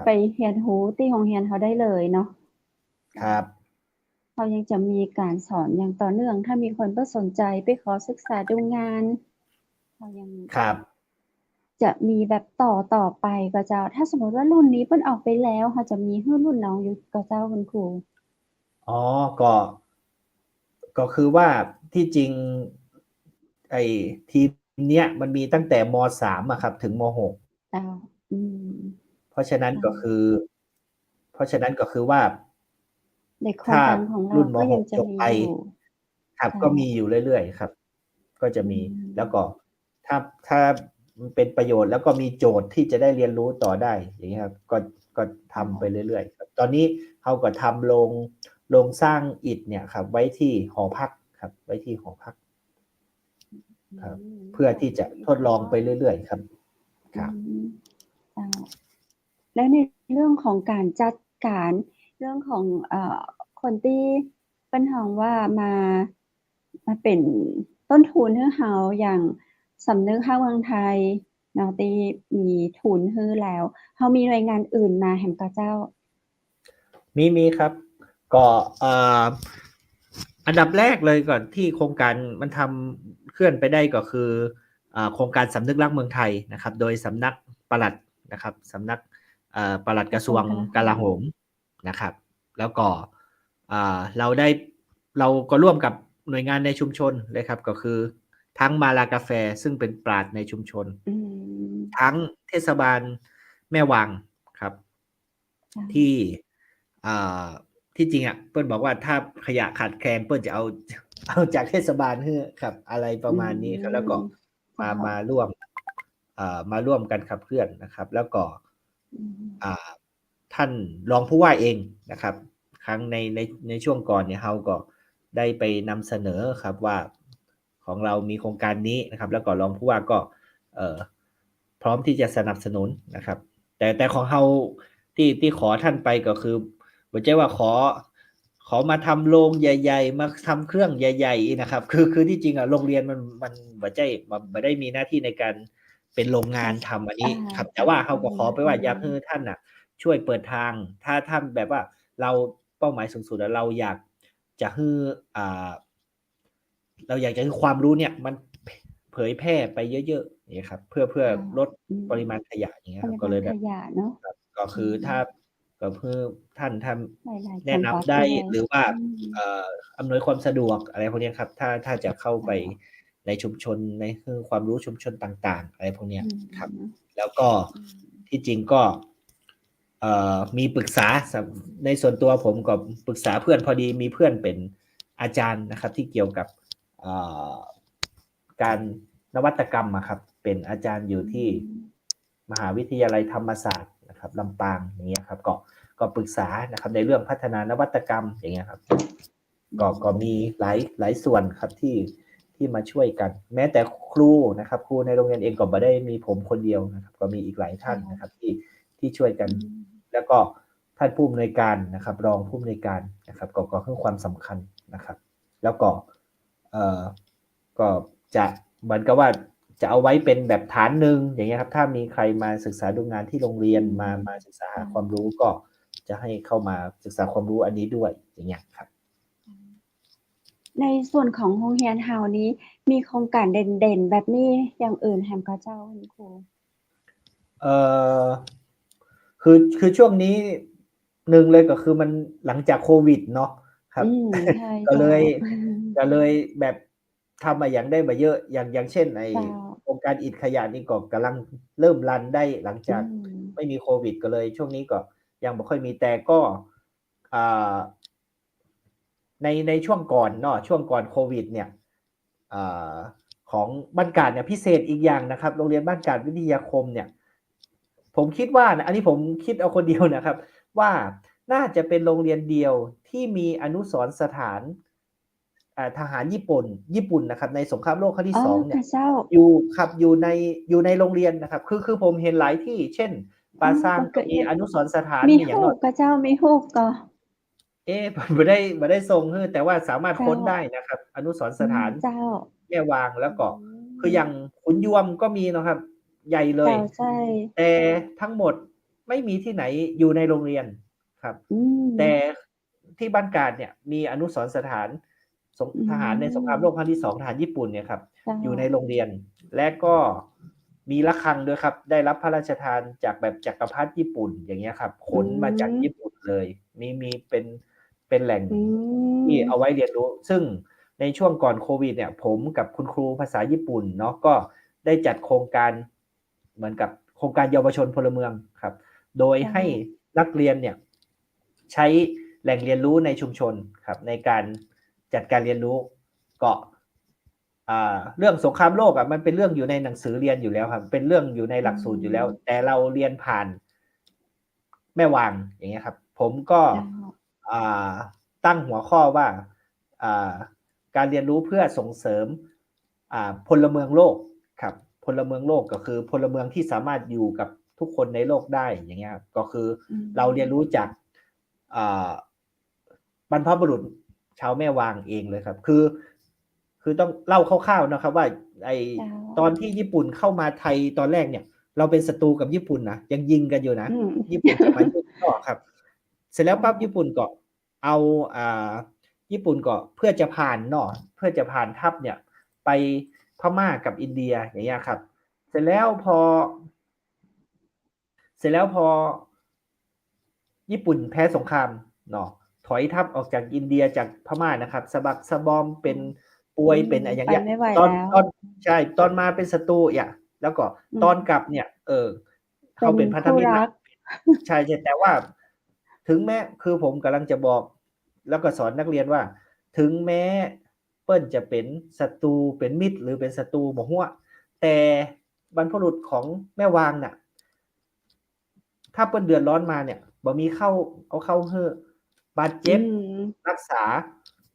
ไปเรียนรู้ที่โรงเรียนเขาได้เลยเนาะครับเขายังจะมีการสอนอย่างต่อเนื่องถ้ามีคนสนใจไปขอศึกษาดูงานเขายังครับจะมีแบบต่อไปก็เจ้าถ้าสมมติว่ารุ่นนี้เปิ้นออกไปแล้วเขาจะมีให้รุ่นน้องอยู่ก็เจ้าคุณครูอ๋อก็คือว่าที่จริงไอ้ทีมเนี้ยมันมีตั้งแต่ม.3 อะครับถึงม.6เพราะฉะนั้นก็คือว่าในโครงการของเรารุ่นม ก็ยัง.6 จะจบไปครับก็มีอยู่เรื่อยๆครับ ก็จะมีแล้วก็ถ้ามันเป็นประโยชน์แล้วก็มีโจทย์ที่จะได้เรียนรู้ต่อได้อย่างนี้ครับก็ทำไปเรื่อยๆครับตอนนี้เขาก็ทำโรงสร้างอิฐเนี่ยครับไว้ที่หอพักครับไว้ที่หอพักครับเพื่อที่จะทดลองไปเรื่อยๆครับครับและในเรื่องของการจัดการเรื่องของคนที่ปัญหาว่ามาเป็นต้นทุนให้เขาอย่างสำนึกข้าวเมืองไทยเนาะที่มีทุนให้แล้วเขามีหน่วยงานอื่นมาแห่งกระเจ้ามีครับก็อันดับแรกเลยก่อนที่โครงการมันทำเคลื่อนไปได้ก็คือโครงการสำนึกรักเมืองไทยนะครับโดยสำนักปลัดนะครับสำนักปลัดกระทรวงกลาโหมนะครับแล้วก็เราก็ร่วมกับหน่วยงานในชุมชนเลยครับก็คือทั้งมาลากาแฟซึ่งเป็นปราชญ์ในชุมชนทั้งเทศบาลแม่วางครับที่จริงอ่ะเปิ้ลบอกว่าถ้าขยะขาดแคลนเปิ้ลจะเอาจากเทศบาลครับอะไรประมาณนี้ครับแล้วก็มาร่วมกันขับเคลื่อนนะครับแล้วก็ท่านรองผู้ว่าเองนะครับครั้งในช่วงก่อนเนี่ยเราก็ได้ไปนำเสนอครับว่าของเรามีโครงการนี้นะครับแล้วก็รองผู้ว่าก็พร้อมที่จะสนับสนุนนะครับแต่ของเราที่ขอท่านไปก็คือไม่ใช่ว่าขอมาทำโรงใหญ่ๆมาทำเครื่องใหญ่ๆนะครับคือที่จริงอ่ะโรงเรียนมันไม่ได้มีหน้าที่ในการเป็นโรงงานทำอันนี้ครับแต่ว่าเขาก็ขอไปว่าอยากให้ท่านอ่ะช่วยเปิดทางถ้าท่านแบบว่าเราเป้าหมายสูงสุดแล้วเราอยากจะให้ความรู้เนี่ยมันเผยแพร่ไปเยอะๆนี่ครับเพื่อลดปริมาณขยะอย่างเงี้ยครับก็เลยแบบก็คือถ้าก็เพื่อท่านแนะนำได้หรือว่าอำนวยความสะดวกอะไรพวกนี้ครับถ้าจะเข้าไปในชุมชนในความรู้ชุมชนต่างๆอะไรพวกนี้ครับแล้วก็ที่จริงก็มีปรึกษาในส่วนตัวผมก็ปรึกษาเพื่อนพอดีมีเพื่อนเป็นอาจารย์นะครับที่เกี่ยวกับการนวัตกรรมครับเป็นอาจารย์อยู่ที่มหาวิทยาลัยธรรมศาสตร์นะครับลำปางอย่างเงี้ยครับก็ปรึกษานะครับในเรื่องพัฒนานวัตกรรมอย่างเงี้ยครับก็มีหลายส่วนครับที่มาช่วยกันแม้แต่ครูนะครับครูในโรงเรียนเองก็ไม่ได้มีผมคนเดียวนะครับก็มีอีกหลายท่านนะครับที่ช่วยกันแล้วก็ท่านผู้อำนวยการนะครับรองผู้อำนวยการนะครับก็ให้ความสำคัญนะครับแล้วก็จะเหมือนกับว่าจะเอาไว้เป็นแบบฐานหนึ่งอย่างเงี้ยครับถ้ามีใครมาศึกษาดูงานที่โรงเรียนมาศึกษาความรู้ก็จะให้เข้ามาศึกษาความรู้อันนี้ด้วยอย่างเงี้ยครับในส่วนของโรงเรียนเฮานี้มีโครงการเด่นๆแบบนี้อย่างอื่นแฮมก็เจ้าคุณครูคือช่วงนี้หนึ่งเลยก็คือมันหลังจากโควิดเนาะครับก็เลยแบบทำมาอย่างได้มาเยอะอย่างเช่นไอโครงการอิฐขยะนี่ก็กำลังเริ่มรันได้หลังจากไม่มีโควิดก็เลยช่วงนี้ก็ยังไม่ค่อยมีแต่ก็ในช่วงก่อนเนาะช่วงก่อนโควิดเนี่ย อ่าของบ้านกาดเนี่ยพิเศษอีกอย่างนะครับโรงเรียนบ้านกาดวิทยาคมเนี่ยผมคิดว่านะอันนี้ผมคิดเอาคนเดียวนะครับว่าน่าจะเป็นโรงเรียนเดียวที่มีอนุสรณ์สถานทหารญี่ปุ่นนะครับในสงครามโลกครั้งที่2เนี่ยค่ะเจ้าอยู่ครับอยู่ในโรงเรียนนะครับคือผมเห็นหลายที่เช่นปาซางก็มีอนุสรณ์สถานมีอย่างฮูน้อย กกับเจ้ามีฮูกก็ผมไม่ได้ทรงแต่ว่าสามารถเจ้าค้นได้นะครับอนุสรณ์สถานเจ้าแม่วางแล้วก็อืคืออย่างมขุนยวมก็มีนะครับใหญ่เลยเจ้าใช่แต่ทั้งหมดไม่มีที่ไหนอยู่ในโรงเรียนครับอืมแต่ที่บ้านกาดเนี่ยมีอนุสรณ์สถานอืทหารในสงครามโลกครั้งที่2ทหารญี่ปุ่นเนี่ยครับเจ้าอยู่ในโรงเรียนและก็มีระฆังด้วยครับได้รับพระราชทานจากแบบจักรพรรดิญี่ปุ่นอย่างเงี้ยครับขนมาจากญี่ปุ่นเลยมีเป็นแหล่งอืที่มเอาไว้เรียนรู้ซึ่งในช่วงก่อนโควิดเนี่ยผมกับคุณครูภาษาญี่ปุ่นเนาะก็ได้จัดโครงการเหมือนกับโครงการเยาวชนพลเมืองครับโดยให้นักเรียนเนี่ยใช้แหล่งเรียนรู้ในชุมชนครับในการจัดการเรียนรู้เกาะเรื่องสงครามโลกมันเป็นเรื่องอยู่ในหนังสือเรียนอยู่แล้วครับเป็นเรื่องอยู่ในหลักสูตรอยู่แล้วแต่เราเรียนผ่านแม่วางอย่างเงี้ยครับผมก็ตั้งหัวข้อว่าการเรียนรู้เพื่อส่งเสริมพลเมืองโลกครับพลเมืองโลกก็คือพลเมืองที่สามารถอยู่กับทุกคนในโลกได้อย่างเงี้ยครับก็คือเราเรียนรู้จากบรรพบุรุษชาวแม่วางเองเลยครับคือต้องเล่าคร่าวๆนะครับว่าตอนที่ญี่ปุ่นเข้ามาไทยตอนแรกเนี่ยเราเป็นศัตรูกับญี่ปุ่นนะยังยิงกันอยู่นะญี่ปุ่นสมัยยุคก่อนครับเสร็จแล้วปั๊บญี่ปุ่นก็เอาญี่ปุ่นก็เพื่อจะผ่านทัพเนี่ยไปพม่ากับอินเดียอย่างเงี้ยครับเสร็จแล้วพอญี่ปุ่นแพ้สงครามเนาะถอยทัพออกจากอินเดียจากพม่านะครับสะบักสะบอมเป็นป่วยเป็นอะไรอย่างเงี้ยตอนใช่ตอนมาเป็นศัตรูแล้วก็ตอนกลับเนี่ยเขาเป็นพันธมิตรนะใช่แต่ว่าถึงแม้คือผมกำลังจะบอกแล้วก็สอนนักเรียนว่าถึงแม้เปิ้ลจะเป็นศัตรูเป็นมิตรหรือเป็นศัตรูบ่ฮั่วแต่บรรพบุรุษของแม่วางน่ะถ้าเปิ้ลเดือดร้อนมาเนี่ยบ่มีเอาเข้าเฮ้อบาดเจ็บรักษา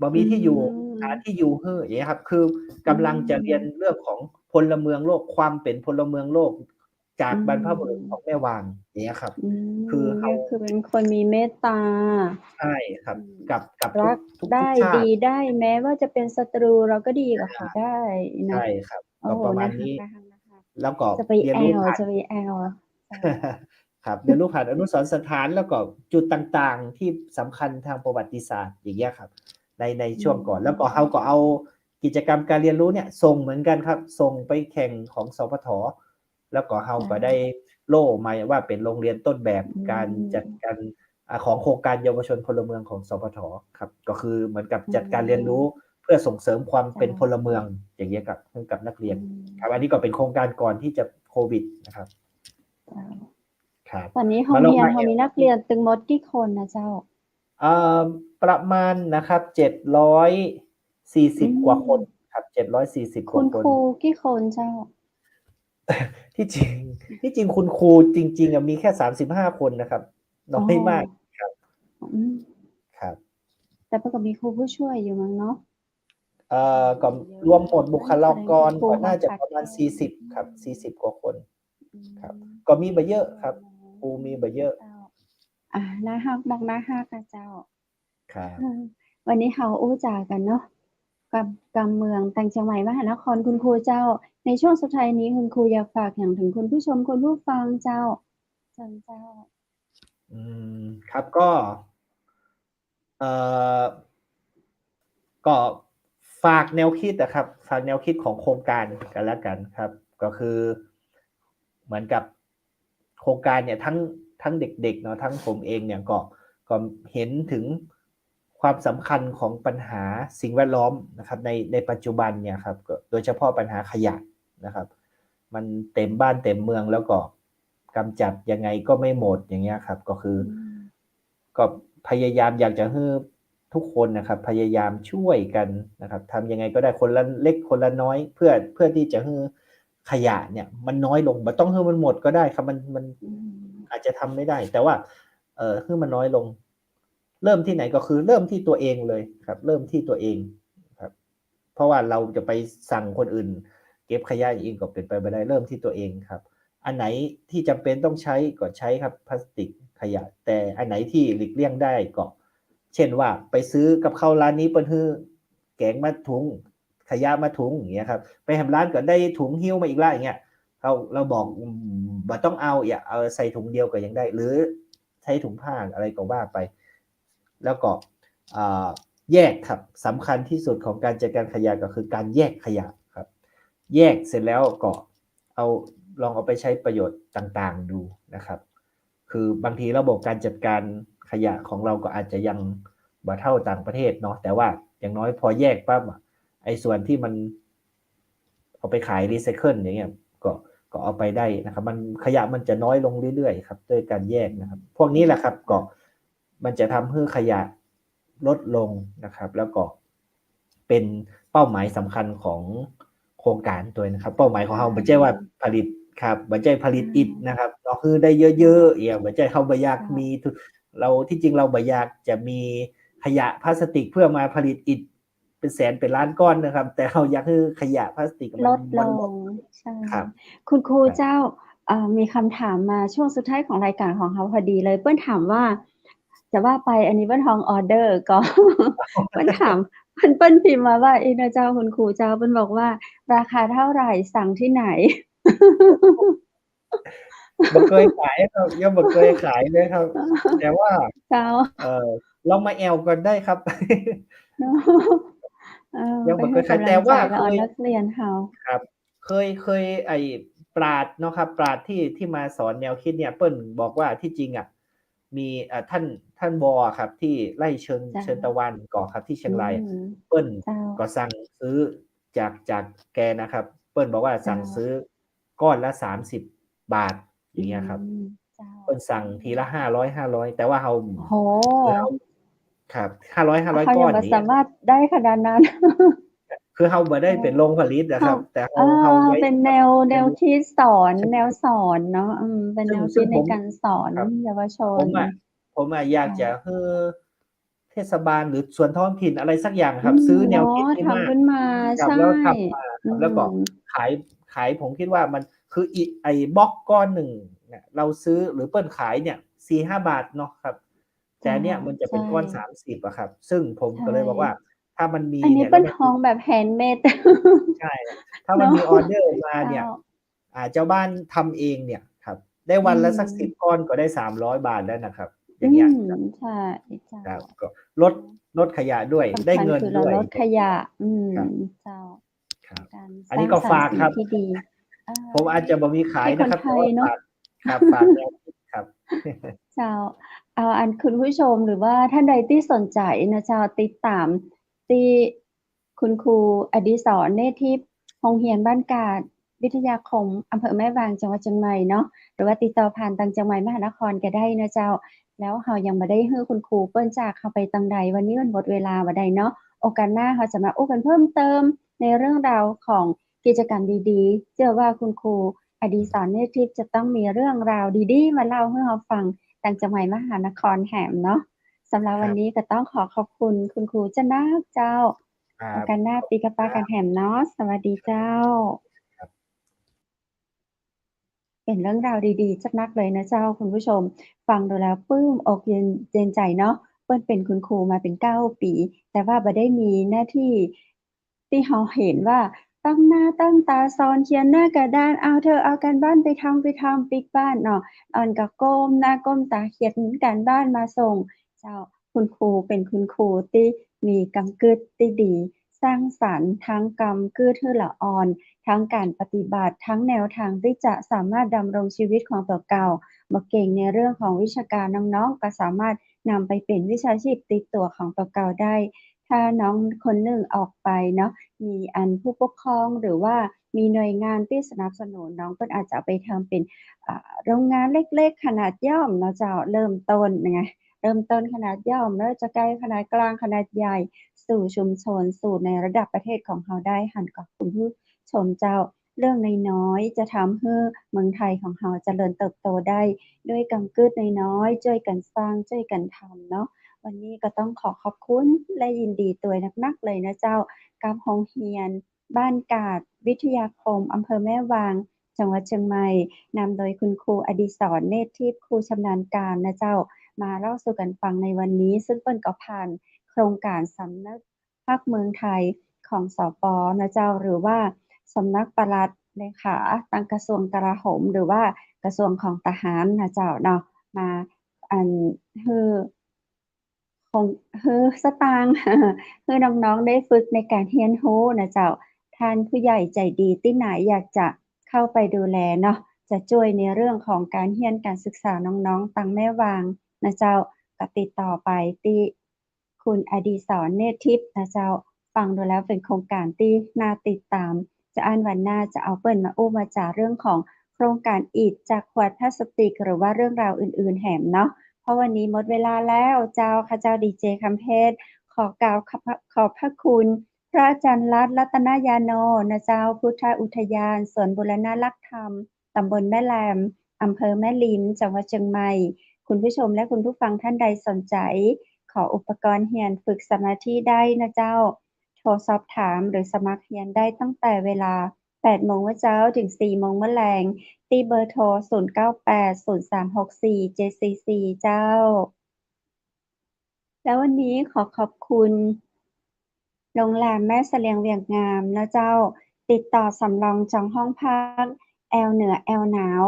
บ่มีที่อยู่หาที่อยู่เฮ้ออย่างเงี้ยครับคือกำลังจะเรียนเรื่องของพลเมืองโลกความเป็นพลเมืองโลกจากบรรพบุรุษของแม่วางอย่างเงี้ยครับคือเป็นคนมีเมตตาใช่ครับกับรักได้ดีได้แม้ว่าจะเป็นศัตรูเราก็ดีกับเขาได้นะใช่ครับก็ประมาณนี้แล้วก็เรียนรู้ผ่านครับเรียนรู้ผ่านอนุสรณ์สถานแล้วก็จุดต่างๆที่สำคัญทางประวัติศาสตร์อย่างเงี้ยครับในช่วงก่อนแล้วก็เขาก็เอากิจกรรมการเรียนรู้เนี่ยส่งเหมือนกันครับส่งไปแข่งของสพทแล้วก็เขาก็ได้โล่มาว่าเป็นโรงเรียนต้นแบบการจัดการของโครงการเยาวชนพลเมืองของสพทครับก็คือเหมือนกับจัดการเรียนรู้เพื่อส่งเสริมความเป็นพลเมืองอย่างเงี้ยกับนักเรียนครับอันนี้ก็เป็นโครงการก่อนที่จะโควิดนะครับตอนนี้ห้องเรียนเขามีนักเรียนตึงมดกี่คนนะเจ้าประมาณนะครับ740กว่าคนครับ740กว่าคนคุณครูกี่คนเจ้าที่จริงคุณครูจริงๆมีแค่35คนนะครับน้อยมากครับครับแต่ปกติมีครูผู้ช่วยอยู่มั้งเนาะก็รวมหมดบุคลากรก็น่าจะประมาณ40ครับ40กว่าคนครับก็มีบ่เยอะครับครูมีบ่เยอะน่าฮักบอกน่าฮักค่ะเจ้าครับวันนี้เราอู้จากันเนาะกับการเมืองต่างจังหวัดมหานครคุณครูเจ้าในช่วงสุดท้ายนี้คุณครูอยากฝากอย่างถึงคุณผู้ชมคุณผู้ฟังเจ้าเจ้าครับก็ก็ฝากแนวคิดนะครับฝากแนวคิดของโครงการกันแล้วกันครับก็คือเหมือนกับโครงการเนี่ยทั้งเด็กๆเนาะทั้งผมเองเนี่ยก็เห็นถึงความสำคัญของปัญหาสิ่งแวดล้อมนะครับในปัจจุบันเนี่ยครับโดยเฉพาะปัญหาขยะนะครับมันเต็มบ้านเต็มเมืองแล้วก็กำจัดยังไงก็ไม่หมดอย่างเงี้ยครับก็คือก็พยายามอยากจะให้ ทุกคนนะครับพยายามช่วยกันนะครับทำยังไงก็ได้คนละเล็กคนละน้อยเพื่อที่จะให้ขยะเนี่ยมันน้อยลงไม่ต้องให้มันหมดก็ได้ครับมันอาจจะทำไม่ได้แต่ว่าให้มันน้อยลงเริ่มที่ไหนก็คือเริ่มที่ตัวเองเลยครับเริ่มที่ตัวเองครับเพราะว่าเราจะไปสั่งคนอื่นเก็บขยะเองก็เป็นไปไม่ได้เริ่มที่ตัวเองครับอันไหนที่จำเป็นต้องใช้ก็ใช้ครับพลาสติกขยะแต่อันไหนที่หลีกเลี่ยงได้ก็เช่นว่าไปซื้อกับข้าวร้านนี้เปิ้นฮื้อแกงมาถุงขยะมาถุงอย่างเงี้ยครับไปทำร้านก็ได้ถุงหิ้วมาอีกแล้วอย่างเงี้ยเราบอกว่าต้องเอาอย่าเอาใส่ถุงเดียวก็ยังได้หรือใช้ถุงผ้าอะไรก็ว่าไปแล้วก็แยกครับสำคัญที่สุดของการจัดการขยะก็คือการแยกขยะครับแยกเสร็จแล้วก็ลองเอาไปใช้ประโยชน์ต่างๆดูนะครับคือบางทีระบบการจัดการขยะของเราก็อาจจะยังบ่เท่าต่างประเทศเนาะแต่ว่าอย่างน้อยพอแยกปั๊บไอ้ส่วนที่มันเอาไปขายรีไซเคิลอย่างเงี้ยก็เอาไปได้นะครับมันขยะมันจะน้อยลงเรื่อยๆครับด้วยการแยกนะครับพวกนี้แหละครับก็มันจะทำให้ขยะลดลงนะครับแล้วก็เป็นเป้าหมายสำคัญของโครงการตัวนะครับเป้าหมายของเราไม่ใช่ว่าผลิตครับไม่ใช่ผลิตอิฐนะครับเราคือได้เยอะๆอย่างไม่ใช่เขาไม่อยากมีเราที่จริงเราไม่อยากจะมีขยะพลาสติกเพื่อมาผลิตอิฐเป็นแสนเป็นล้านก้อนนะครับแต่เราอยากให้ขยะพลาสติกลดลงใช่คุณครูเจ้ามีคำถามมาช่วงสุดท้ายของรายการของเขาพอดีเลยเปิ้ลถามว่าจะว่าไปอันนี้เปิ้ลทองออเดอร์ก็เปิ้ลถามเปิ้ลพิมพ์มาว่านะเจ้าคุณครูเจ้าเปิ้ลบอกว่าราคาเท่าไหร่สั่งที่ไหนบ่เคยขายครับยังบ่เคยขายเลยครับแต่ว่าเจ้าลองมาแอวกันได้ครับยังบ่เคยขายแต่ว่าเคยนักเรียนเฮาครับเคยไอ้ปราชญ์เนาะครับปราชญ์ที่มาสอนแนวคิดเนี่ยเปิ้ลบอกว่าที่จริงอ่ะมีท่านบอครับที่ไร่เชิญตะวันก่อครับที่เชียงรายเปิ้ลก็สั่งซื้อจากแกนะครับเปิ้ลบอกว่าสั่งซื้อก้อนละ30 บาทอย่างเงี้ยครับเปิ้ลสั่งทีละ500แต่ว่าเฮาโหครับ500ก้อนนี้สามารถได้ขนาดนั้นคือเฮาบ่ได้เป็นโรงผลิตนะครับแต่เฮาไว้เป็นแนวที่สอนแนวสอนเนาะเป็นแนวคิดในการสอนเยาวชนผมอยากจะให้เทศบาลหรือส่วนท้องถิ่นอะไรสักอย่างครับซื้อแนวคิดนี้มาทำขึ้นมาใช่แล้วทำมาแล้วก็ขายผมคิดว่ามันคือไอ้บล็อกก้อนหนึ่งเนี่ยเราซื้อหรือเปิ้ลขายเนี่ย 4-5 บาทเนาะครับแต่เนี่ยมันจะเป็นก้อน30อะครับซึ่งผมก็เลยบอกว่าถ้ามันมีอันนี้เป็นทองแบบแฮนด์เมดใช่ถ้ามันมีออเดอร์มาเนี่ยเจ้าบ้านทำเองเนี่ยครับได้วันละสัก10 ก้อนก็ได้300 บาทแล้วนะครับอย่างเงี้ยใช่ครับก็ลดขยะด้วยได้เงินด้วยลดขยะเจ้าอันนี้ก็ฝากครับผมอาจจะบ่มีขายนะครับฝากแนวคิดครับเจ้าอันคุณผู้ชมหรือว่าท่านใดที่สนใจนะเจ้าติดตามที่คุณครูอดิศรเนทิพย์โรงเรียนบ้านกาดวิทยาคมอำเภอแม่วางจังหวัดเชียงใหม่เนาะหรือว่าติดต่อผ่านทางจังหวัดมหานครก็ได้นะเจ้าแล้วเฮายังบ่ได้ให้คุณครูเปิ้นจากเข้าไปตังใดวันนี้มันหมดเวลาบ่ได้เนาะโอกาสหน้าเฮาจะมากันเพิ่มเติมในเรื่องราวของกิจกรรมดีๆเชื่อว่าคุณครูอดิศรเนทิพย์จะต้องมีเรื่องราวดีๆมาเล่าให้เราฟังทางจังหวัดมหานครแหมเนาะสำหรับวันนี้ก็ต้องขอบคุณคุณครูเจ้านาเจ้าโอกาสหน้าปีกะปากันแหมเนาะสวัสดีเจ้าเป็นเรื่องราวดีๆจักนักเลยนะเจ้าคุณผู้ชมฟังดูแล้วปลื้มอกเย็นใจเนาะเปิ้ลเป็นคุณครูมาเป็น9 ปีแต่ว่าบ่ได้มีหน้าที่เฮาเห็นว่าตั้งหน้าตั้งตาสอนเขียนหน้ากระดานเอาเธอเอาการบ้านไปทำปิกบ้านเนาะอ่อนก็ก้มหน้าก้มตาเขียนการบ้านมาส่งเจ้าคุณครูเป็นคุณครูที่มีกำกึดที่ดีสร้างสรรค์ทั้งกำกึดให้ละอ่อนทั้งการปฏิบัติทั้งแนวทางที่จะสามารถดำรงชีวิตของตัวเก่าบ่เก่งในเรื่องของวิชาการน้องๆก็สามารถนำไปเป็นวิชาชีพติดตัวของตัวเก่าได้ถ้าน้องคนหนึ่งออกไปเนาะมีผู้ปกครองหรือว่ามีหน่วยงานที่สนับสนุนน้องเพิ่นอาจจะไปทำเป็นโรงงานเล็กๆขนาดย่อมเนาะเจ้าเริ่มต้นไง ริ่มต้นขนาดย่อมแล้วจะใกล้ขนาดกลางขนาดใหญ่สู่ชุมชนสู่ในระดับประเทศของเราได้หันกับคุณผู้ชมเจ้าเรื่องน้อยๆจะทำให้เมืองไทยของเราเจริญเติบโตได้ด้วยกำกึศน้อยๆช่วยกันสร้างช่วยกันทำเนาะวันนี้ก็ต้องขอบคุณและยินดีตัวนักๆเลยนะเจ้ากับโรงเรียนบ้านกาดวิทยาคมอำเภอแม่วางจังหวัดเชียงใหม่นำโดยคุณครูอดิศรเนตรทิพย์ครูชำนาญการนะเจ้ามาเล่าสู่กันฟังในวันนี้ซึ่งเปิ้นก็ผ่านโครงการสำนักภาคเมืองไทยของสป.นะเจ้าหรือว่าสำนักปลัดเลขาตั้งกระทรวงกลาโหมหรือว่ากระทรวงของทหารนะเจ้าเนาะมาฮือสตางค์ ให้น้องๆได้ฝึกในการเรียนรู้นะเจ้าท่านผู้ใหญ่ใจดีที่ไหนอยากจะเข้าไปดูแลเนาะจะช่วยในเรื่องของการเรียนการศึกษาน้องๆตั้งแม่วางนะเจ้าก็ติดต่อไปที่คุณอดิศรเนตรทิพย์นะเจ้าฟังดูแล้วเป็นโครงการที่น่าติดตามจะอ่านวันหน้าจะเอาเปิ้นมาอู้มาจาเรื่องของโครงการอีกจากขวดพลาสติกหรือว่าเรื่องราวอื่นๆแหมเนาะเพราะวันนี้หมดเวลาแล้วเจ้าข้าเจ้าดีเจคำเพชรขอกล่าวขอบพระคุณพระอาจารย์รัตนยาโนนะเจ้าพุทธอุทยานสวนบูรณรักธรรมตำบลแม่แลมอำเภอแม่ริมจังหวัดเชียงใหม่คุณผู้ชมและคุณผู้ฟังท่านใดสนใจขออุปกรณ์เรียนฝึกสมาธิได้นะเจ้าโทรสอบถามหรือสมัครเรียนได้ตั้งแต่เวลา 8 โมงเช้าถึง 4 โมงแลงที่เบอร์โทร 0980344744 เจ้าแล้ววันนี้ขอบคุณโรงแรมแม่เสลียงเวียงงามนะเจ้าติดต่อสำรองจองห้องพักแอลเหนือแอลหนาว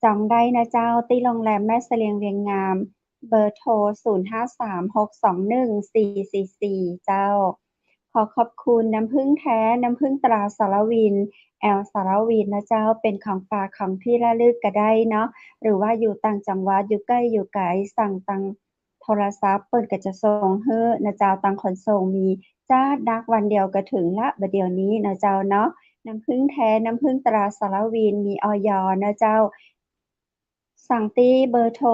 จองได้นะเจ้าที่โรงแรมแม่เสลียงเวียงงามเบอร์โทร 0536214444 เจ้าขอบคุณน้ำผึ้งแท้น้ำผึ้งตราสารวินแอลสารวินนะเจ้าเป็นของฝากของที่ระลึกก็ได้เนาะหรือว่าอยู่ต่างจังหวัดอยู่ใกล้อยู่ไกลสั่งตังโทรศัพท์เปิ้นก็จะส่งให้นะเจ้าตังขนส่งมีจ้าดักวันเดียวก็ถึงละบัดเดี๋ยวนี้นะเจ้าเนาะน้ำผึ้งแท้น้ำผึ้งตราสารวินมีอย.นะเจ้าสั่งที่เบอร์โทร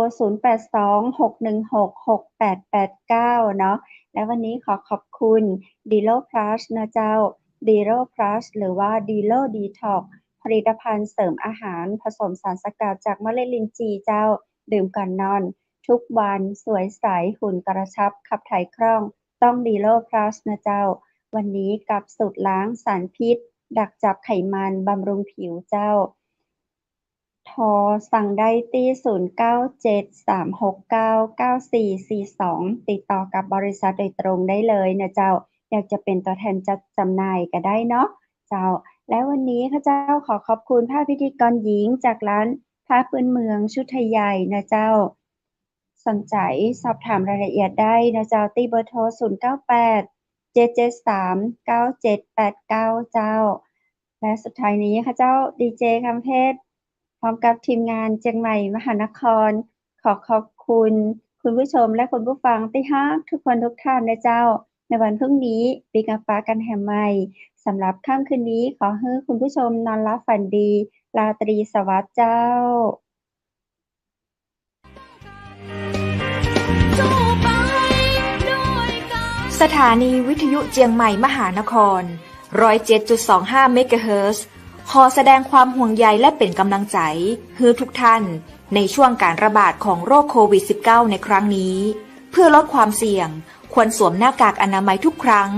0826166889 เนาะและวันนี้ขอบคุณดีโลพลัสนะเจ้าดีโลพลัสหรือว่าดีโลดีท็อกผลิตภัณฑ์เสริมอาหารผสมสารสกัดจากเมล็ดลิ้นจี่เจ้าดื่มก่อนนอนทุกวันสวยใสหุ่นกระชับขับถ่ายคล่องต้องดีโลพลัสนะเจ้าวันนี้กับสูตรล้างสารพิษดักจับไขมันบำรุงผิวเจ้าโทรสั่งได้ที่ 0973699442 ติดต่อกับบริษัทโดยตรงได้เลยนะเจ้าอยากจะเป็นตัวแทนจัดจำหน่ายก็ได้เนาะเจ้าและวันนี้ข้าเจ้าขอบคุณผ้าพิธีกรหญิงจากร้านผ้าพื้นเมืองชุดไทยใหญ่นะเจ้าสนใจสอบถามรายละเอียดได้นะเจ้าที่เบอร์โทร 0987739789 เจ้าและสุดท้ายนี้ข้าเจ้าดีเจคำเพชรพร้อมกับทีมงานเชียงใหม่มหานครขอบคุณคุณผู้ชมและคุณผู้ฟังที่ฮักทุกคนทุกท่านนะเจ้าในวันพรุ่งนี้ปีกาฟ้ากันแห่ใหม่สำหรับค่ำคืนนี้ขอให้คุณผู้ชมนอนหลับฝันดีราตรีสวัสดิ์เจ้าสถานีวิทยุเจียงใหม่มหานคร 107.25 เมกะเฮิรตซ์ขอแสดงความห่วงใยและเป็นกำลังใจให้ทุกท่านในช่วงการระบาดของโรคโควิด -19 ในครั้งนี้เพื่อลดความเสี่ยงควรสวมหน้ากากอนามัยทุกครั้ง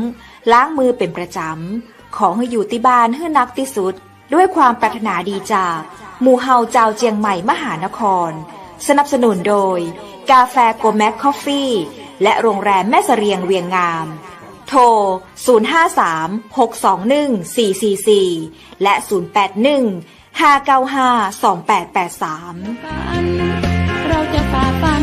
ล้างมือเป็นประจำขอให้อยู่ที่บ้านให้นักที่สุดด้วยความปรารถนาดีจากหมู่เฮาเจ้าเจียงใหม่มหานครสนับสนุนโดยกาแฟโกแม็กคอฟฟี่และโรงแรมแม่เสรียงเวียงงามโทร 053-621-444 และ 081-595-2883 เราจะฝ่าฟัน